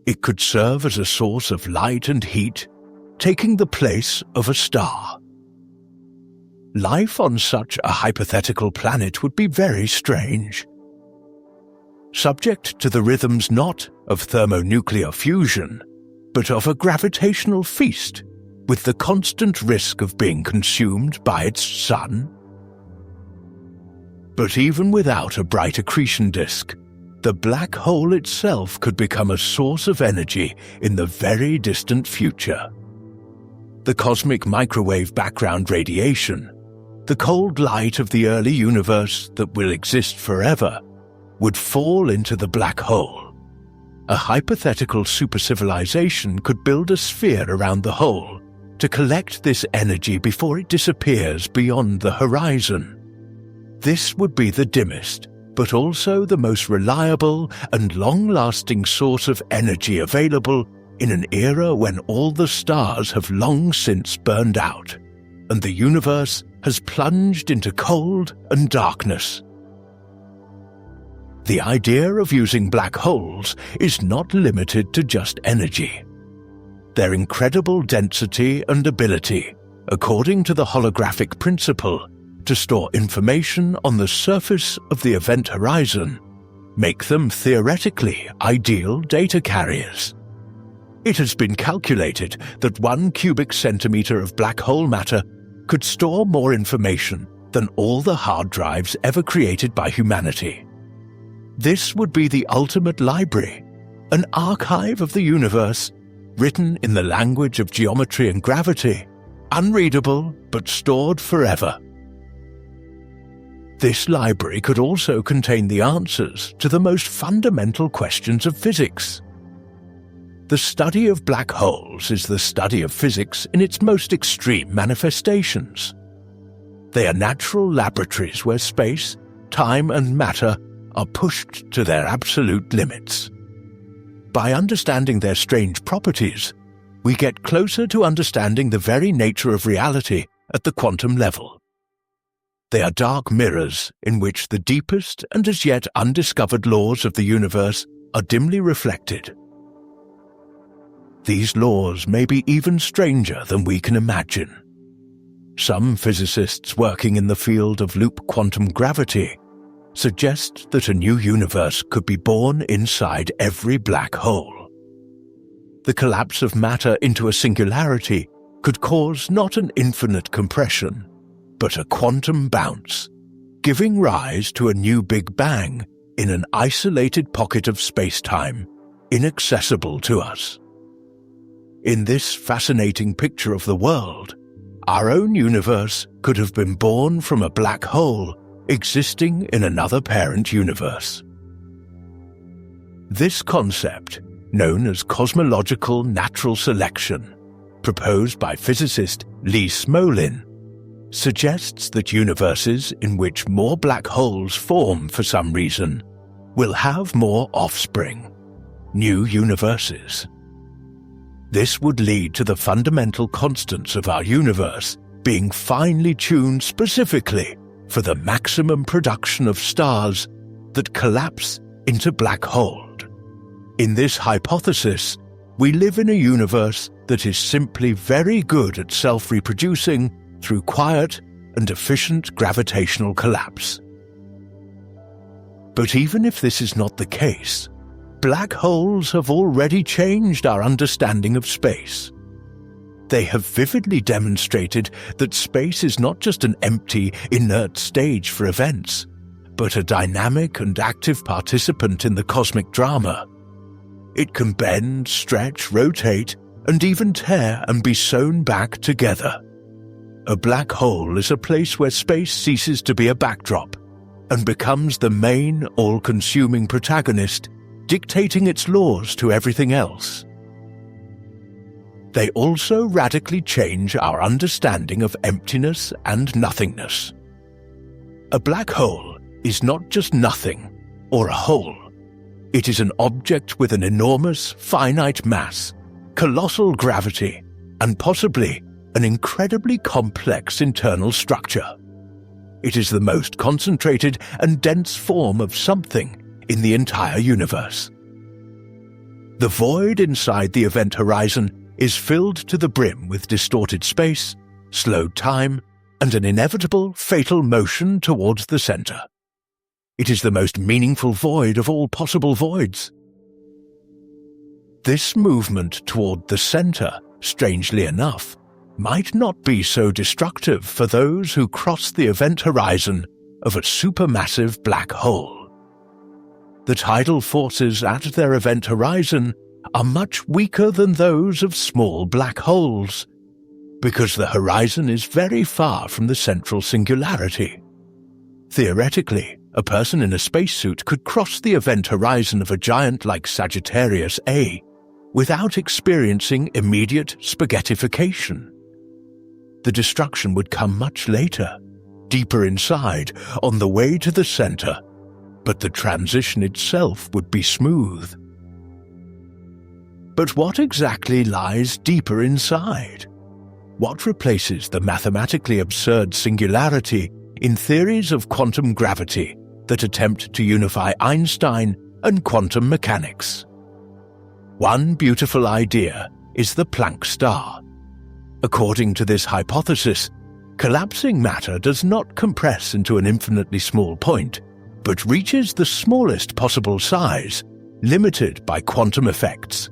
it could serve as a source of light and heat, taking the place of a star. Life on such a hypothetical planet would be very strange. Subject to the rhythms not of thermonuclear fusion, but of a gravitational feast, with the constant risk of being consumed by its sun. But even without a bright accretion disk, the black hole itself could become a source of energy in the very distant future. The cosmic microwave background radiation, the cold light of the early universe that will exist forever, would fall into the black hole. A hypothetical supercivilization could build a sphere around the hole to collect this energy before it disappears beyond the horizon. This would be the dimmest, but also the most reliable and long-lasting source of energy available in an era when all the stars have long since burned out, and the universe has plunged into cold and darkness. The idea of using black holes is not limited to just energy. Their incredible density and ability, according to the holographic principle, to store information on the surface of the event horizon, make them theoretically ideal data carriers. It has been calculated that 1 cubic centimeter of black hole matter could store more information than all the hard drives ever created by humanity. This would be the ultimate library, an archive of the universe, written in the language of geometry and gravity, unreadable but stored forever. This library could also contain the answers to the most fundamental questions of physics. The study of black holes is the study of physics in its most extreme manifestations. They are natural laboratories where space, time, and matter are pushed to their absolute limits. By understanding their strange properties, we get closer to understanding the very nature of reality at the quantum level. They are dark mirrors in which the deepest and as yet undiscovered laws of the universe are dimly reflected. These laws may be even stranger than we can imagine. Some physicists working in the field of loop quantum gravity suggest that a new universe could be born inside every black hole. The collapse of matter into a singularity could cause not an infinite compression, but a quantum bounce, giving rise to a new Big Bang in an isolated pocket of space-time, inaccessible to us. In this fascinating picture of the world, our own universe could have been born from a black hole existing in another parent universe. This concept, known as cosmological natural selection, proposed by physicist Lee Smolin, suggests that universes in which more black holes form for some reason will have more offspring, new universes. This would lead to the fundamental constants of our universe being finely tuned specifically for the maximum production of stars that collapse into black holes. In this hypothesis, we live in a universe that is simply very good at self-reproducing through quiet and efficient gravitational collapse. But even if this is not the case, black holes have already changed our understanding of space. They have vividly demonstrated that space is not just an empty, inert stage for events, but a dynamic and active participant in the cosmic drama. It can bend, stretch, rotate, and even tear and be sewn back together. A black hole is a place where space ceases to be a backdrop and becomes the main, all-consuming protagonist, dictating its laws to everything else. They also radically change our understanding of emptiness and nothingness. A black hole is not just nothing or a hole. It is an object with an enormous, finite mass, colossal gravity, and possibly an incredibly complex internal structure. It is the most concentrated and dense form of something in the entire universe. The void inside the event horizon is filled to the brim with distorted space, slowed time, and an inevitable, fatal motion towards the center. It is the most meaningful void of all possible voids. This movement toward the center, strangely enough, might not be so destructive for those who cross the event horizon of a supermassive black hole. The tidal forces at their event horizon are much weaker than those of small black holes, because the horizon is very far from the central singularity. Theoretically, a person in a spacesuit could cross the event horizon of a giant like Sagittarius A without experiencing immediate spaghettification. The destruction would come much later, deeper inside, on the way to the center, but the transition itself would be smooth. But what exactly lies deeper inside? What replaces the mathematically absurd singularity in theories of quantum gravity that attempt to unify Einstein and quantum mechanics? One beautiful idea is the Planck star. According to this hypothesis, collapsing matter does not compress into an infinitely small point, but reaches the smallest possible size, limited by quantum effects,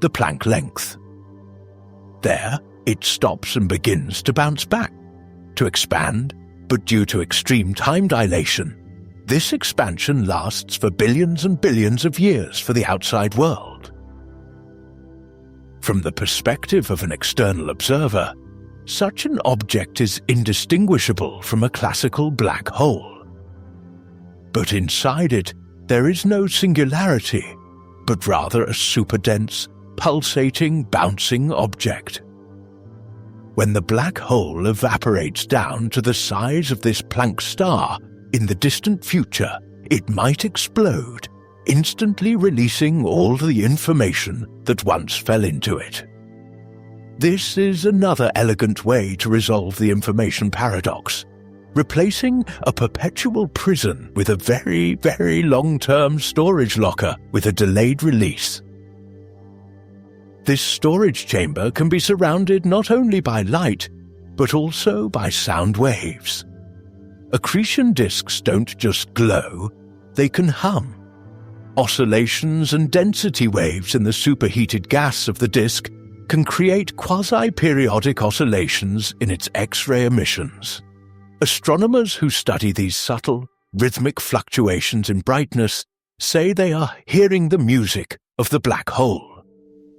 the Planck length. There, it stops and begins to bounce back, to expand, but due to extreme time dilation, this expansion lasts for billions and billions of years for the outside world. From the perspective of an external observer, such an object is indistinguishable from a classical black hole. But inside it, there is no singularity, but rather a superdense, pulsating, bouncing object. When the black hole evaporates down to the size of this Planck star in the distant future, it might explode, instantly releasing all the information that once fell into it. This is another elegant way to resolve the information paradox, replacing a perpetual prison with a very, very long-term storage locker with a delayed release. This storage chamber can be surrounded not only by light, but also by sound waves. Accretion disks don't just glow, they can hum. Oscillations and density waves in the superheated gas of the disk can create quasi-periodic oscillations in its X-ray emissions. Astronomers who study these subtle, rhythmic fluctuations in brightness say they are hearing the music of the black hole.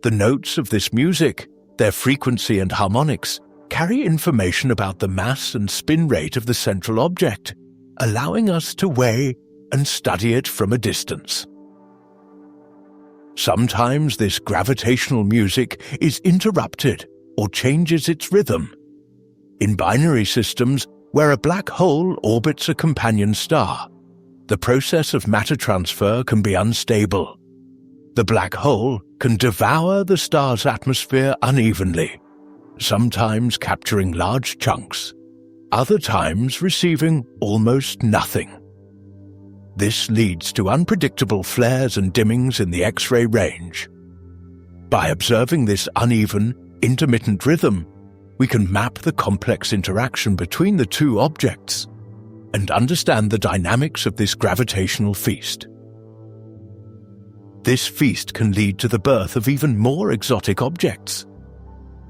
The notes of this music, their frequency and harmonics, carry information about the mass and spin rate of the central object, allowing us to weigh and study it from a distance. Sometimes this gravitational music is interrupted or changes its rhythm. In binary systems, where a black hole orbits a companion star, the process of matter transfer can be unstable. The black hole can devour the star's atmosphere unevenly, sometimes capturing large chunks, other times receiving almost nothing. This leads to unpredictable flares and dimmings in the X-ray range. By observing this uneven, intermittent rhythm, we can map the complex interaction between the two objects and understand the dynamics of this gravitational feast. This feast can lead to the birth of even more exotic objects.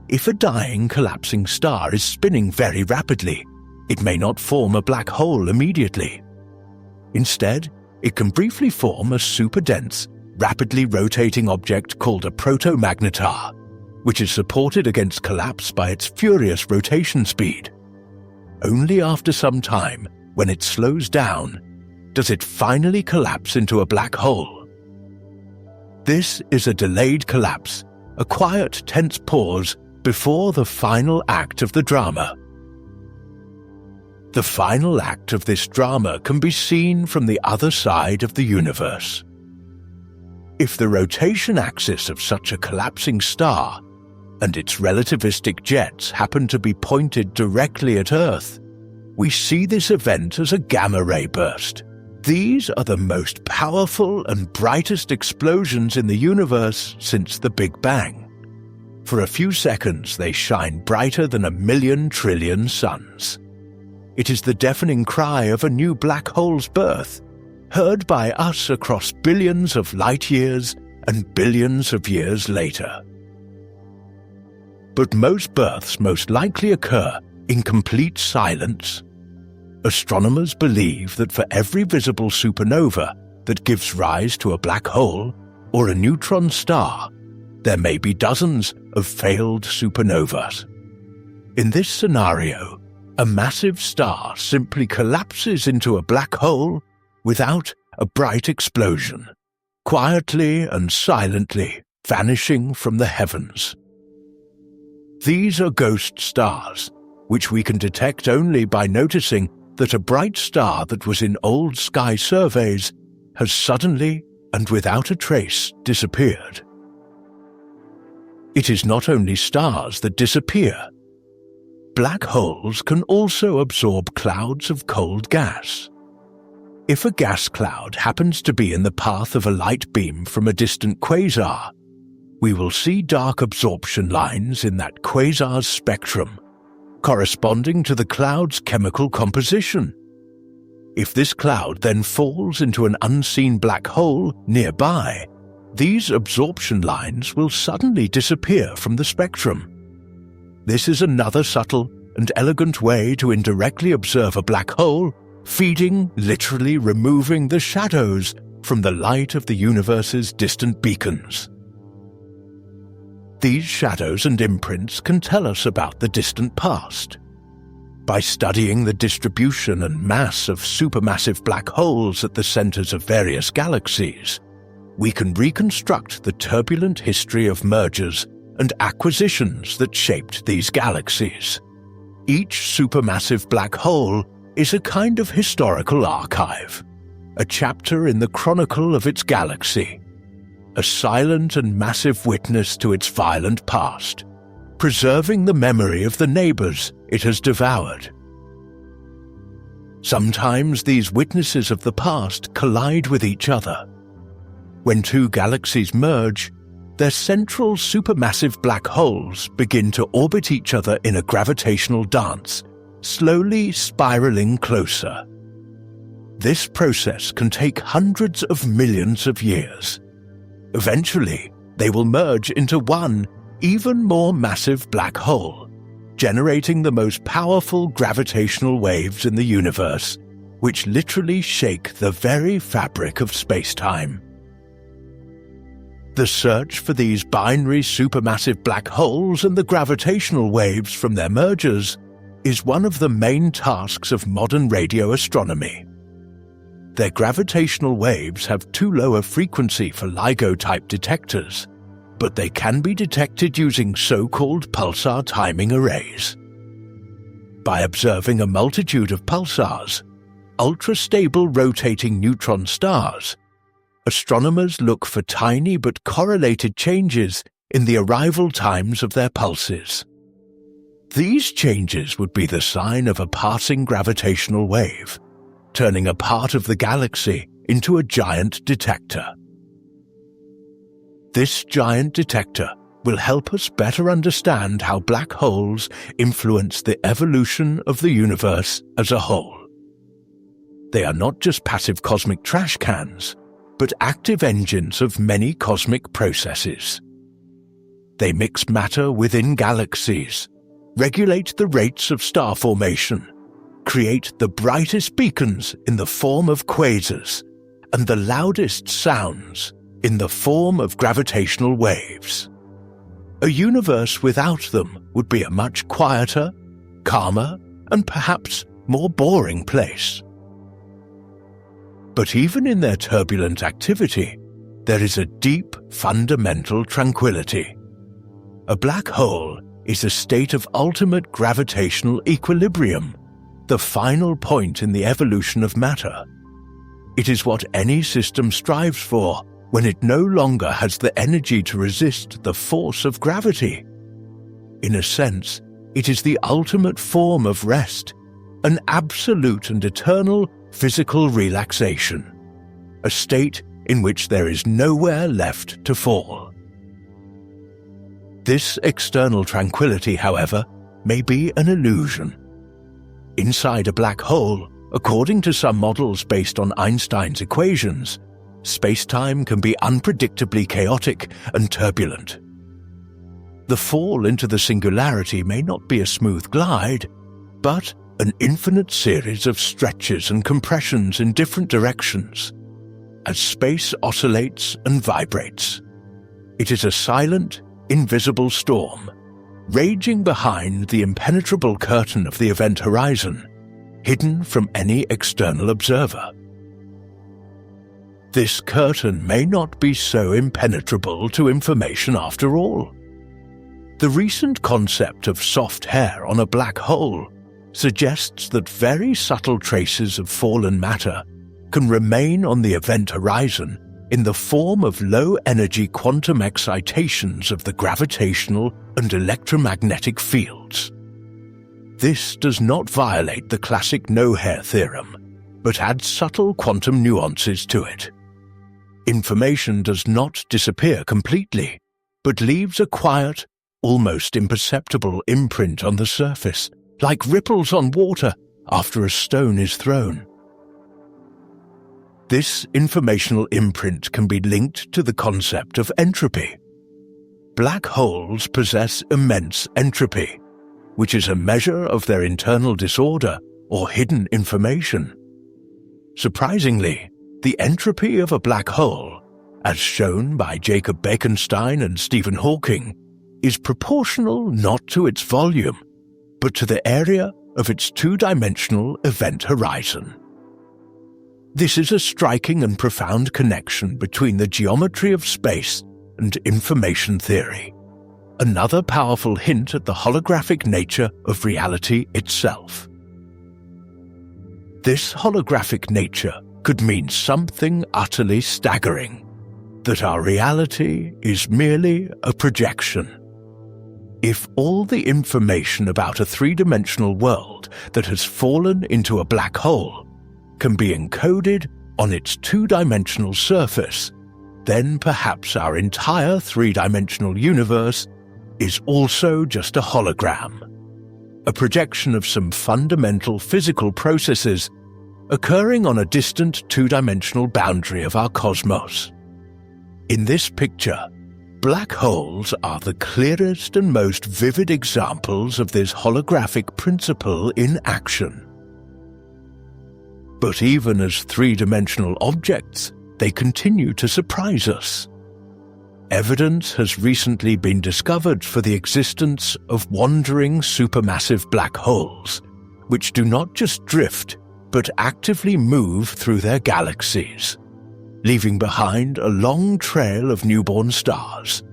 If a dying, collapsing star is spinning very rapidly, it may not form a black hole immediately. Instead, it can briefly form a super-dense, rapidly rotating object called a protomagnetar, which is supported against collapse by its furious rotation speed. Only after some time, when it slows down, does it finally collapse into a black hole. This is a delayed collapse, a quiet, tense pause before the final act of the drama. The final act of this drama can be seen from the other side of the universe. If the rotation axis of such a collapsing star and its relativistic jets happen to be pointed directly at Earth, we see this event as a gamma-ray burst. These are the most powerful and brightest explosions in the universe since the Big Bang. For a few seconds, they shine brighter than 1,000,000 trillion suns. It is the deafening cry of a new black hole's birth, heard by us across billions of light years and billions of years later. But most births most likely occur in complete silence. Astronomers believe that for every visible supernova that gives rise to a black hole or a neutron star, there may be dozens of failed supernovas. In this scenario, a massive star simply collapses into a black hole without a bright explosion, quietly and silently vanishing from the heavens. These are ghost stars, which we can detect only by noticing that a bright star that was in old sky surveys has suddenly and without a trace disappeared. It is not only stars that disappear. Black holes can also absorb clouds of cold gas. If a gas cloud happens to be in the path of a light beam from a distant quasar, we will see dark absorption lines in that quasar's spectrum, corresponding to the cloud's chemical composition. If this cloud then falls into an unseen black hole nearby, these absorption lines will suddenly disappear from the spectrum. This is another subtle and elegant way to indirectly observe a black hole, literally removing the shadows from the light of the universe's distant beacons. These shadows and imprints can tell us about the distant past. By studying the distribution and mass of supermassive black holes at the centers of various galaxies, we can reconstruct the turbulent history of mergers and acquisitions that shaped these galaxies. Each supermassive black hole is a kind of historical archive, a chapter in the chronicle of its galaxy, a silent and massive witness to its violent past, preserving the memory of the neighbors it has devoured. Sometimes these witnesses of the past collide with each other. When two galaxies merge, their central supermassive black holes begin to orbit each other in a gravitational dance, slowly spiraling closer. This process can take hundreds of millions of years. Eventually, they will merge into one, even more massive black hole, generating the most powerful gravitational waves in the universe, which literally shake the very fabric of space-time. The search for these binary supermassive black holes and the gravitational waves from their mergers is one of the main tasks of modern radio astronomy. Their gravitational waves have too low a frequency for LIGO-type detectors, but they can be detected using so-called pulsar timing arrays. By observing a multitude of pulsars, ultra-stable rotating neutron stars, astronomers look for tiny but correlated changes in the arrival times of their pulses. These changes would be the sign of a passing gravitational wave, turning a part of the galaxy into a giant detector. This giant detector will help us better understand how black holes influence the evolution of the universe as a whole. They are not just passive cosmic trash cans, but active engines of many cosmic processes. They mix matter within galaxies, regulate the rates of star formation, create the brightest beacons in the form of quasars, and the loudest sounds in the form of gravitational waves. A universe without them would be a much quieter, calmer, and perhaps more boring place. But even in their turbulent activity, there is a deep, fundamental tranquility. A black hole is a state of ultimate gravitational equilibrium, the final point in the evolution of matter. It is what any system strives for when it no longer has the energy to resist the force of gravity. In a sense, it is the ultimate form of rest, an absolute and eternal physical relaxation, a state in which there is nowhere left to fall. This external tranquility, however, may be an illusion. Inside a black hole, according to some models based on Einstein's equations, space-time can be unpredictably chaotic and turbulent. The fall into the singularity may not be a smooth glide, but an infinite series of stretches and compressions in different directions, as space oscillates and vibrates. It is a silent, invisible storm, raging behind the impenetrable curtain of the event horizon, hidden from any external observer. This curtain may not be so impenetrable to information after all. The recent concept of soft hair on a black hole suggests that very subtle traces of fallen matter can remain on the event horizon in the form of low-energy quantum excitations of the gravitational and electromagnetic fields. This does not violate the classic no-hair theorem, but adds subtle quantum nuances to it. Information does not disappear completely, but leaves a quiet, almost imperceptible imprint on the surface, like ripples on water after a stone is thrown. This informational imprint can be linked to the concept of entropy. Black holes possess immense entropy, which is a measure of their internal disorder or hidden information. Surprisingly, the entropy of a black hole, as shown by Jacob Bekenstein and Stephen Hawking, is proportional not to its volume, but to the area of its two-dimensional event horizon. This is a striking and profound connection between the geometry of space and information theory, another powerful hint at the holographic nature of reality itself. This holographic nature could mean something utterly staggering, that our reality is merely a projection. If all the information about a three-dimensional world that has fallen into a black hole can be encoded on its two-dimensional surface, then perhaps our entire three-dimensional universe is also just a hologram, a projection of some fundamental physical processes occurring on a distant two-dimensional boundary of our cosmos. In this picture, black holes are the clearest and most vivid examples of this holographic principle in action. But even as three-dimensional objects, they continue to surprise us. Evidence has recently been discovered for the existence of wandering supermassive black holes, which do not just drift, but actively move through their galaxies, leaving behind a long trail of newborn stars.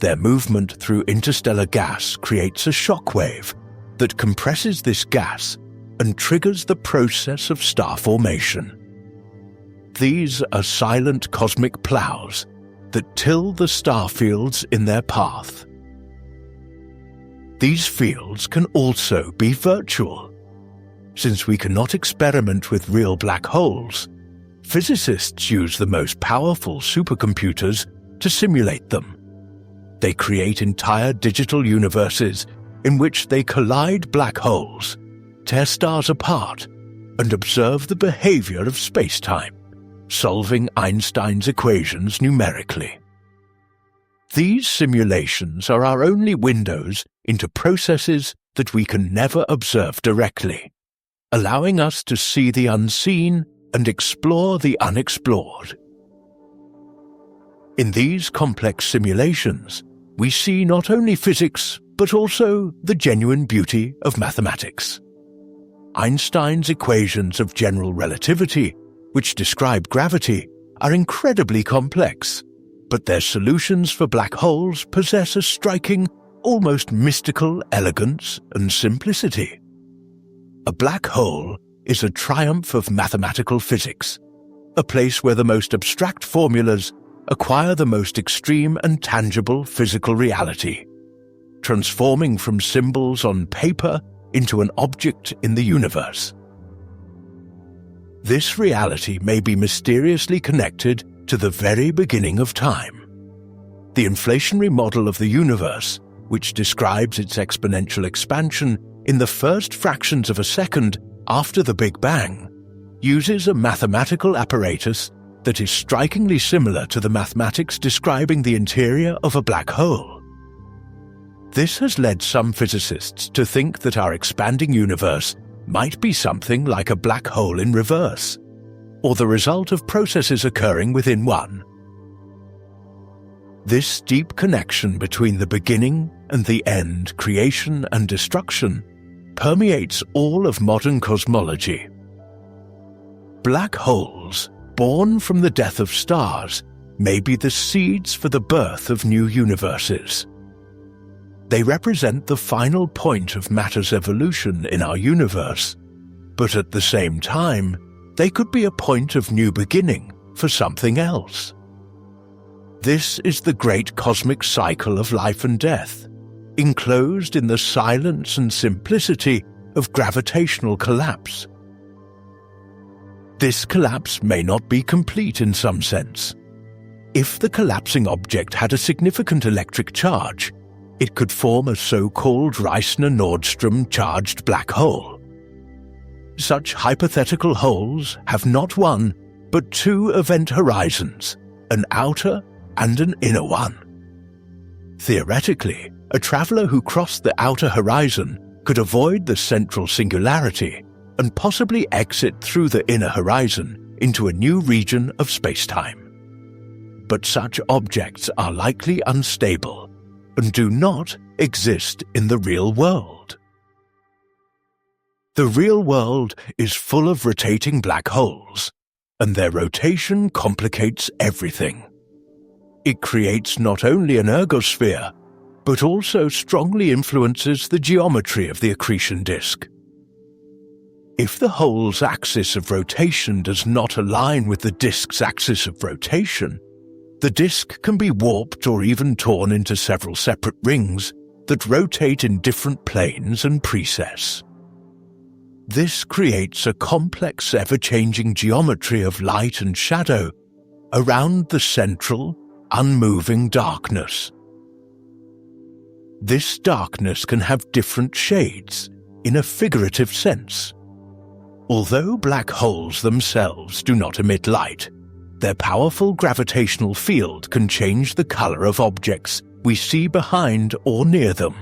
Their movement through interstellar gas creates a shockwave that compresses this gas and triggers the process of star formation. These are silent cosmic plows that till the star fields in their path. These fields can also be virtual. Since we cannot experiment with real black holes, physicists use the most powerful supercomputers to simulate them. They create entire digital universes in which they collide black holes, tear stars apart, and observe the behavior of space-time, solving Einstein's equations numerically. These simulations are our only windows into processes that we can never observe directly, allowing us to see the unseen and explore the unexplored. In these complex simulations, we see not only physics, but also the genuine beauty of mathematics. Einstein's equations of general relativity, which describe gravity, are incredibly complex, but their solutions for black holes possess a striking, almost mystical elegance and simplicity. A black hole is a triumph of mathematical physics, a place where the most abstract formulas acquire the most extreme and tangible physical reality, transforming from symbols on paper into an object in the universe. This reality may be mysteriously connected to the very beginning of time. The inflationary model of the universe, which describes its exponential expansion in the first fractions of a second after the Big Bang, uses a mathematical apparatus that is strikingly similar to the mathematics describing the interior of a black hole. This has led some physicists to think that our expanding universe might be something like a black hole in reverse, or the result of processes occurring within one. This deep connection between the beginning and the end, creation and destruction, permeates all of modern cosmology. Black holes, born from the death of stars, may be the seeds for the birth of new universes. They represent the final point of matter's evolution in our universe, but at the same time, they could be a point of new beginning for something else. This is the great cosmic cycle of life and death, enclosed in the silence and simplicity of gravitational collapse. This collapse may not be complete in some sense. If the collapsing object had a significant electric charge, it could form a so-called Reissner-Nordstrom charged black hole. Such hypothetical holes have not one, but two event horizons, an outer and an inner one. Theoretically, a traveler who crossed the outer horizon could avoid the central singularity and possibly exit through the inner horizon into a new region of spacetime. But such objects are likely unstable and do not exist in the real world. The real world is full of rotating black holes, and their rotation complicates everything. It creates not only an ergosphere, but also strongly influences the geometry of the accretion disk. If the hole's axis of rotation does not align with the disk's axis of rotation, the disk can be warped or even torn into several separate rings, that rotate in different planes and precess. This creates a complex, ever-changing geometry of light and shadow around the central, unmoving darkness. This darkness can have different shades in a figurative sense. Although black holes themselves do not emit light, their powerful gravitational field can change the color of objects we see behind or near them.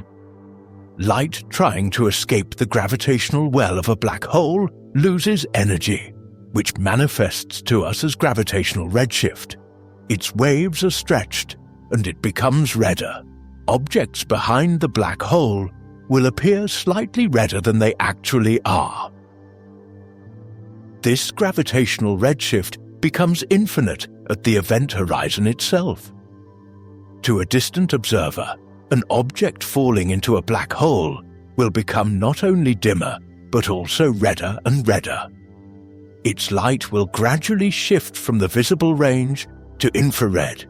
Light trying to escape the gravitational well of a black hole loses energy, which manifests to us as gravitational redshift. Its waves are stretched, and it becomes redder. Objects behind the black hole will appear slightly redder than they actually are. This gravitational redshift becomes infinite at the event horizon itself. To a distant observer, an object falling into a black hole will become not only dimmer, but also redder and redder. Its light will gradually shift from the visible range to infrared,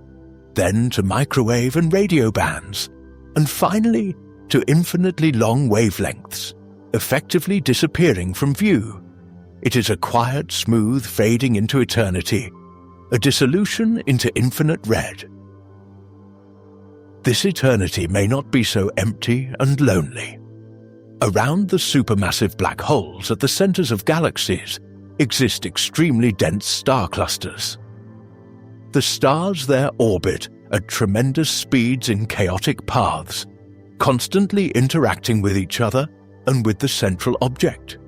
then to microwave and radio bands, and finally to infinitely long wavelengths, effectively disappearing from view. It is a quiet, smooth fading into eternity, a dissolution into infinite red. This eternity may not be so empty and lonely. Around the supermassive black holes at the centers of galaxies exist extremely dense star clusters. The stars there orbit at tremendous speeds in chaotic paths, constantly interacting with each other and with the central object.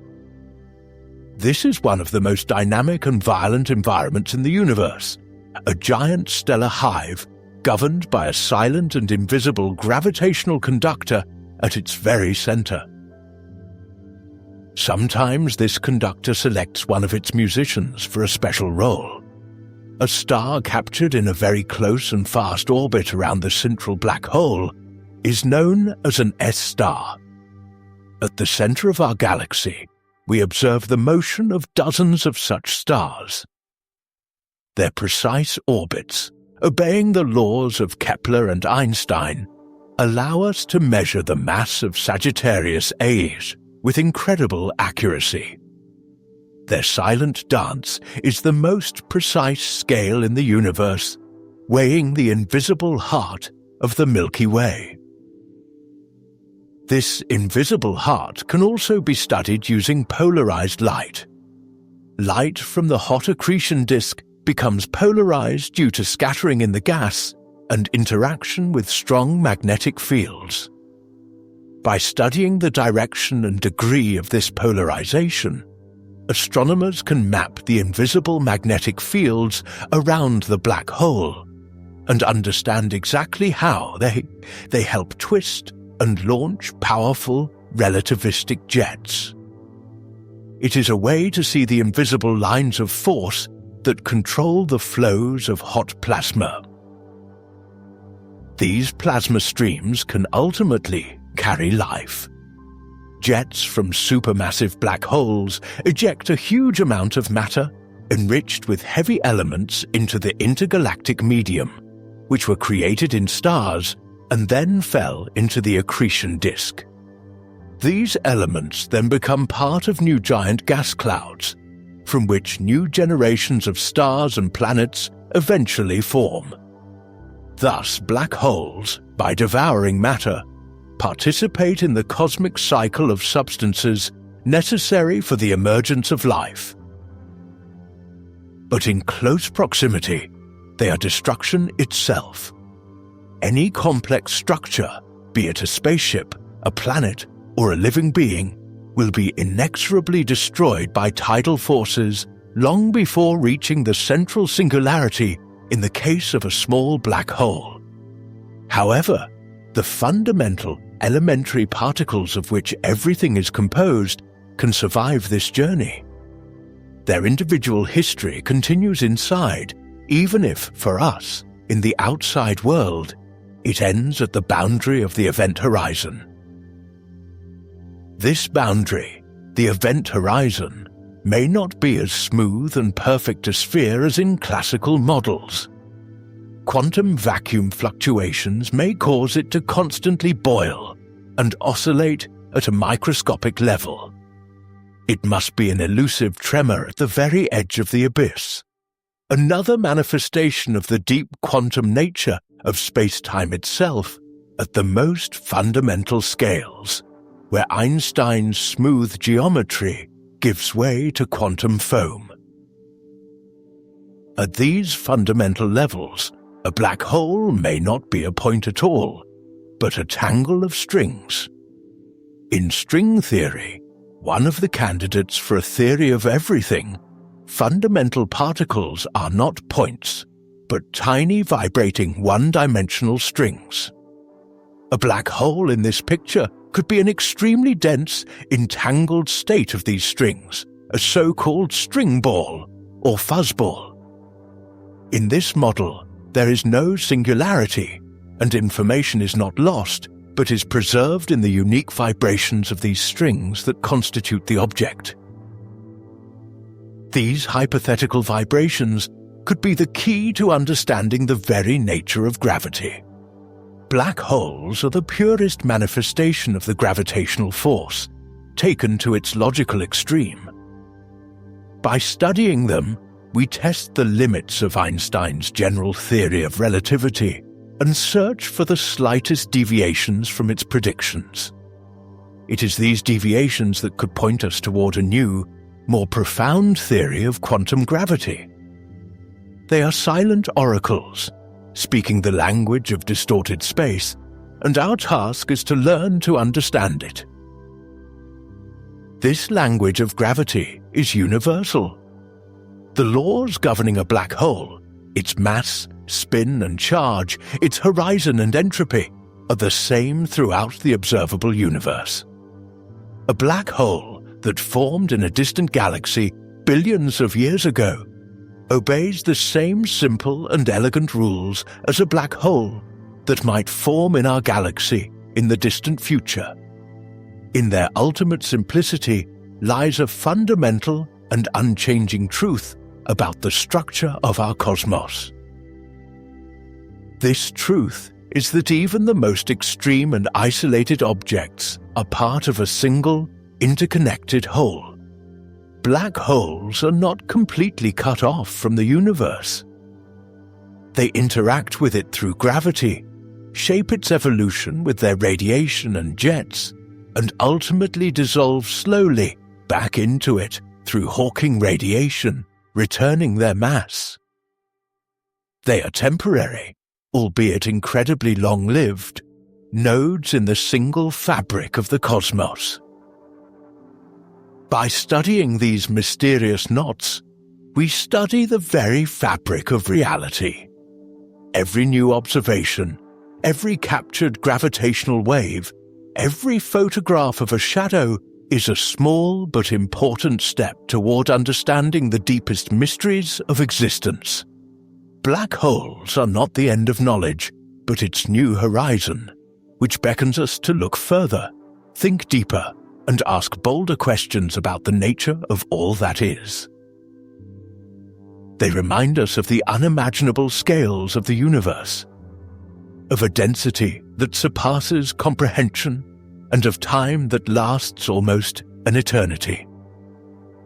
This is one of the most dynamic and violent environments in the universe, a giant stellar hive governed by a silent and invisible gravitational conductor at its very center. Sometimes this conductor selects one of its musicians for a special role. A star captured in a very close and fast orbit around the central black hole is known as an S-star. At the center of our galaxy, we observe the motion of dozens of such stars. Their precise orbits, obeying the laws of Kepler and Einstein, allow us to measure the mass of Sagittarius A's with incredible accuracy. Their silent dance is the most precise scale in the universe, weighing the invisible heart of the Milky Way. This invisible heart can also be studied using polarized light. Light from the hot accretion disk becomes polarized due to scattering in the gas and interaction with strong magnetic fields. By studying the direction and degree of this polarization, astronomers can map the invisible magnetic fields around the black hole and understand exactly how they help twist and launch powerful relativistic jets. It is a way to see the invisible lines of force that control the flows of hot plasma. These plasma streams can ultimately carry life. Jets from supermassive black holes eject a huge amount of matter enriched with heavy elements into the intergalactic medium, which were created in stars and then fell into the accretion disk. These elements then become part of new giant gas clouds, from which new generations of stars and planets eventually form. Thus, black holes, by devouring matter, participate in the cosmic cycle of substances necessary for the emergence of life. But in close proximity, they are destruction itself. Any complex structure, be it a spaceship, a planet, or a living being, will be inexorably destroyed by tidal forces long before reaching the central singularity in the case of a small black hole. However, the fundamental, elementary particles of which everything is composed can survive this journey. Their individual history continues inside, even if, for us, in the outside world, it ends at the boundary of the event horizon. This boundary, the event horizon, may not be as smooth and perfect a sphere as in classical models. quantum vacuum fluctuations may cause it to constantly boil and oscillate at a microscopic level. It must be an elusive tremor at the very edge of the abyss, another manifestation of the deep quantum nature of space-time itself at the most fundamental scales, where Einstein's smooth geometry gives way to quantum foam. At these fundamental levels, a black hole may not be a point at all, but a tangle of strings. In string theory, one of the candidates for a theory of everything, fundamental particles are not points, but tiny vibrating one-dimensional strings. A black hole in this picture could be an extremely dense, entangled state of these strings, a so-called string ball or fuzzball. In this model, there is no singularity, and information is not lost, but is preserved in the unique vibrations of these strings that constitute the object. These hypothetical vibrations could be the key to understanding the very nature of gravity. Black holes are the purest manifestation of the gravitational force, taken to its logical extreme. By studying them, we test the limits of Einstein's general theory of relativity and search for the slightest deviations from its predictions. It is these deviations that could point us toward a new, more profound theory of quantum gravity. They are silent oracles, speaking the language of distorted space, and our task is to learn to understand it. This language of gravity is universal. The laws governing a black hole, its mass, spin and charge, its horizon and entropy, are the same throughout the observable universe. A black hole that formed in a distant galaxy billions of years ago obeys the same simple and elegant rules as a black hole that might form in our galaxy in the distant future. In their ultimate simplicity lies a fundamental and unchanging truth about the structure of our cosmos. This truth is that even the most extreme and isolated objects are part of a single, interconnected whole. Black holes are not completely cut off from the universe. They interact with it through gravity, shape its evolution with their radiation and jets, and ultimately dissolve slowly back into it through Hawking radiation, returning their mass. They are temporary, albeit incredibly long-lived, nodes in the single fabric of the cosmos. By studying these mysterious knots, we study the very fabric of reality. Every new observation, every captured gravitational wave, every photograph of a shadow is a small but important step toward understanding the deepest mysteries of existence. Black holes are not the end of knowledge, but its new horizon, which beckons us to look further, think deeper, and ask bolder questions about the nature of all that is. They remind us of the unimaginable scales of the universe, of a density that surpasses comprehension, and of time that lasts almost an eternity,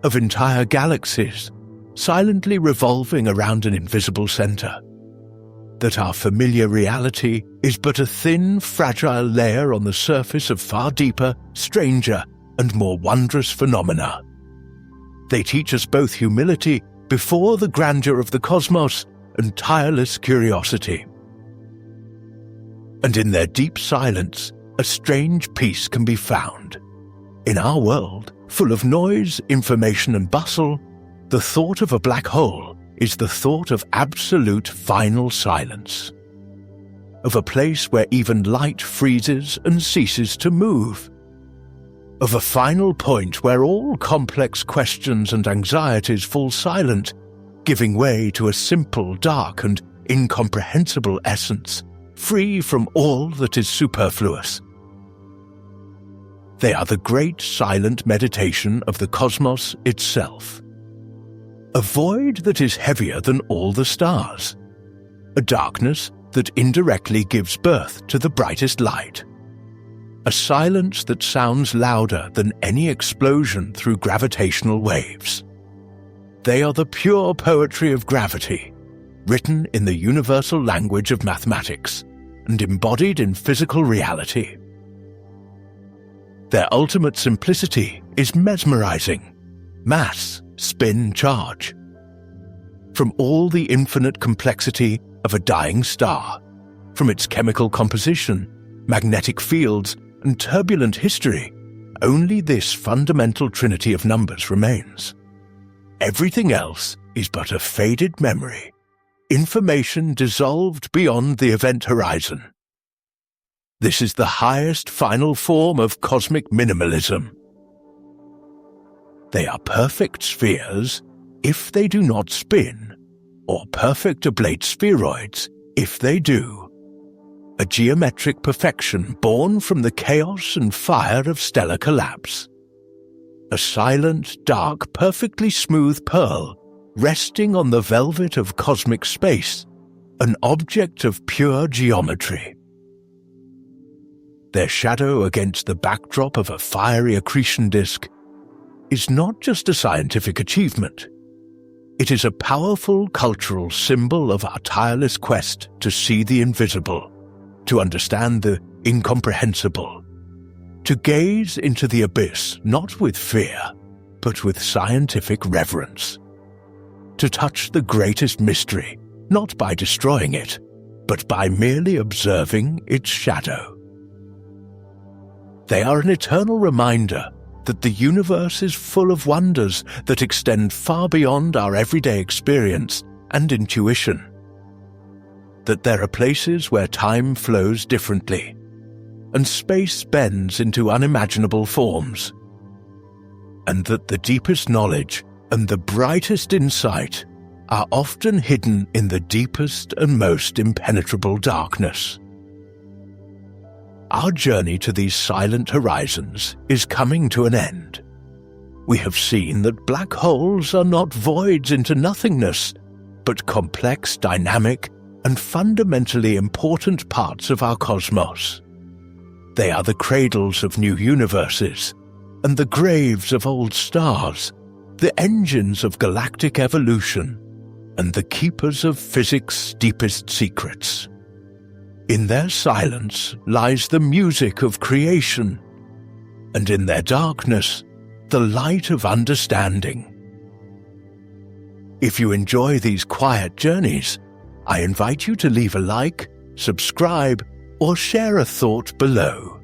of entire galaxies silently revolving around an invisible center, that our familiar reality is but a thin, fragile layer on the surface of far deeper, stranger, and more wondrous phenomena. They teach us both humility before the grandeur of the cosmos and tireless curiosity. And in their deep silence, a strange peace can be found. In our world, full of noise, information and bustle, the thought of a black hole is the thought of absolute final silence, of a place where even light freezes and ceases to move, of a final point where all complex questions and anxieties fall silent, giving way to a simple, dark and incomprehensible essence, free from all that is superfluous. They are the great silent meditation of the cosmos itself. A void that is heavier than all the stars. a darkness that indirectly gives birth to the brightest light, a silence that sounds louder than any explosion through gravitational waves. They are the pure poetry of gravity, written in the universal language of mathematics and embodied in physical reality. Their ultimate simplicity is mesmerizing: mass, spin, charge. From all the infinite complexity of a dying star, from its chemical composition, magnetic fields, and turbulent history, only this fundamental trinity of numbers remains. Everything else is but a faded memory, information dissolved beyond the event horizon. This is the highest final form of cosmic minimalism. They are perfect spheres if they do not spin, or perfect oblate spheroids if they do. A geometric perfection born from the chaos and fire of stellar collapse. A silent, dark, perfectly smooth pearl resting on the velvet of cosmic space, an object of pure geometry. Their shadow against the backdrop of a fiery accretion disk is not just a scientific achievement. It is a powerful cultural symbol of our tireless quest to see the invisible, to understand the incomprehensible, to gaze into the abyss not with fear, but with scientific reverence, to touch the greatest mystery not by destroying it, but by merely observing its shadow. They are an eternal reminder that the universe is full of wonders that extend far beyond our everyday experience and intuition. That there are places where time flows differently, and space bends into unimaginable forms. And that the deepest knowledge and the brightest insight are often hidden in the deepest and most impenetrable darkness. Our journey to these silent horizons is coming to an end. We have seen that black holes are not voids into nothingness, but complex, dynamic, and fundamentally important parts of our cosmos. They are the cradles of new universes, and the graves of old stars, the engines of galactic evolution, and the keepers of physics' deepest secrets. In their silence lies the music of creation, and in their darkness, the light of understanding. If you enjoy these quiet journeys, I invite you to leave a like, subscribe, or share a thought below.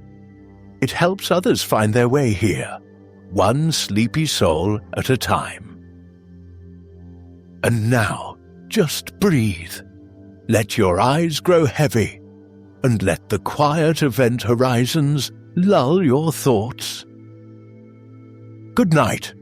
It helps others find their way here, one sleepy soul at a time. And now, just breathe. Let your eyes grow heavy, and let the quiet event horizons lull your thoughts. Good night.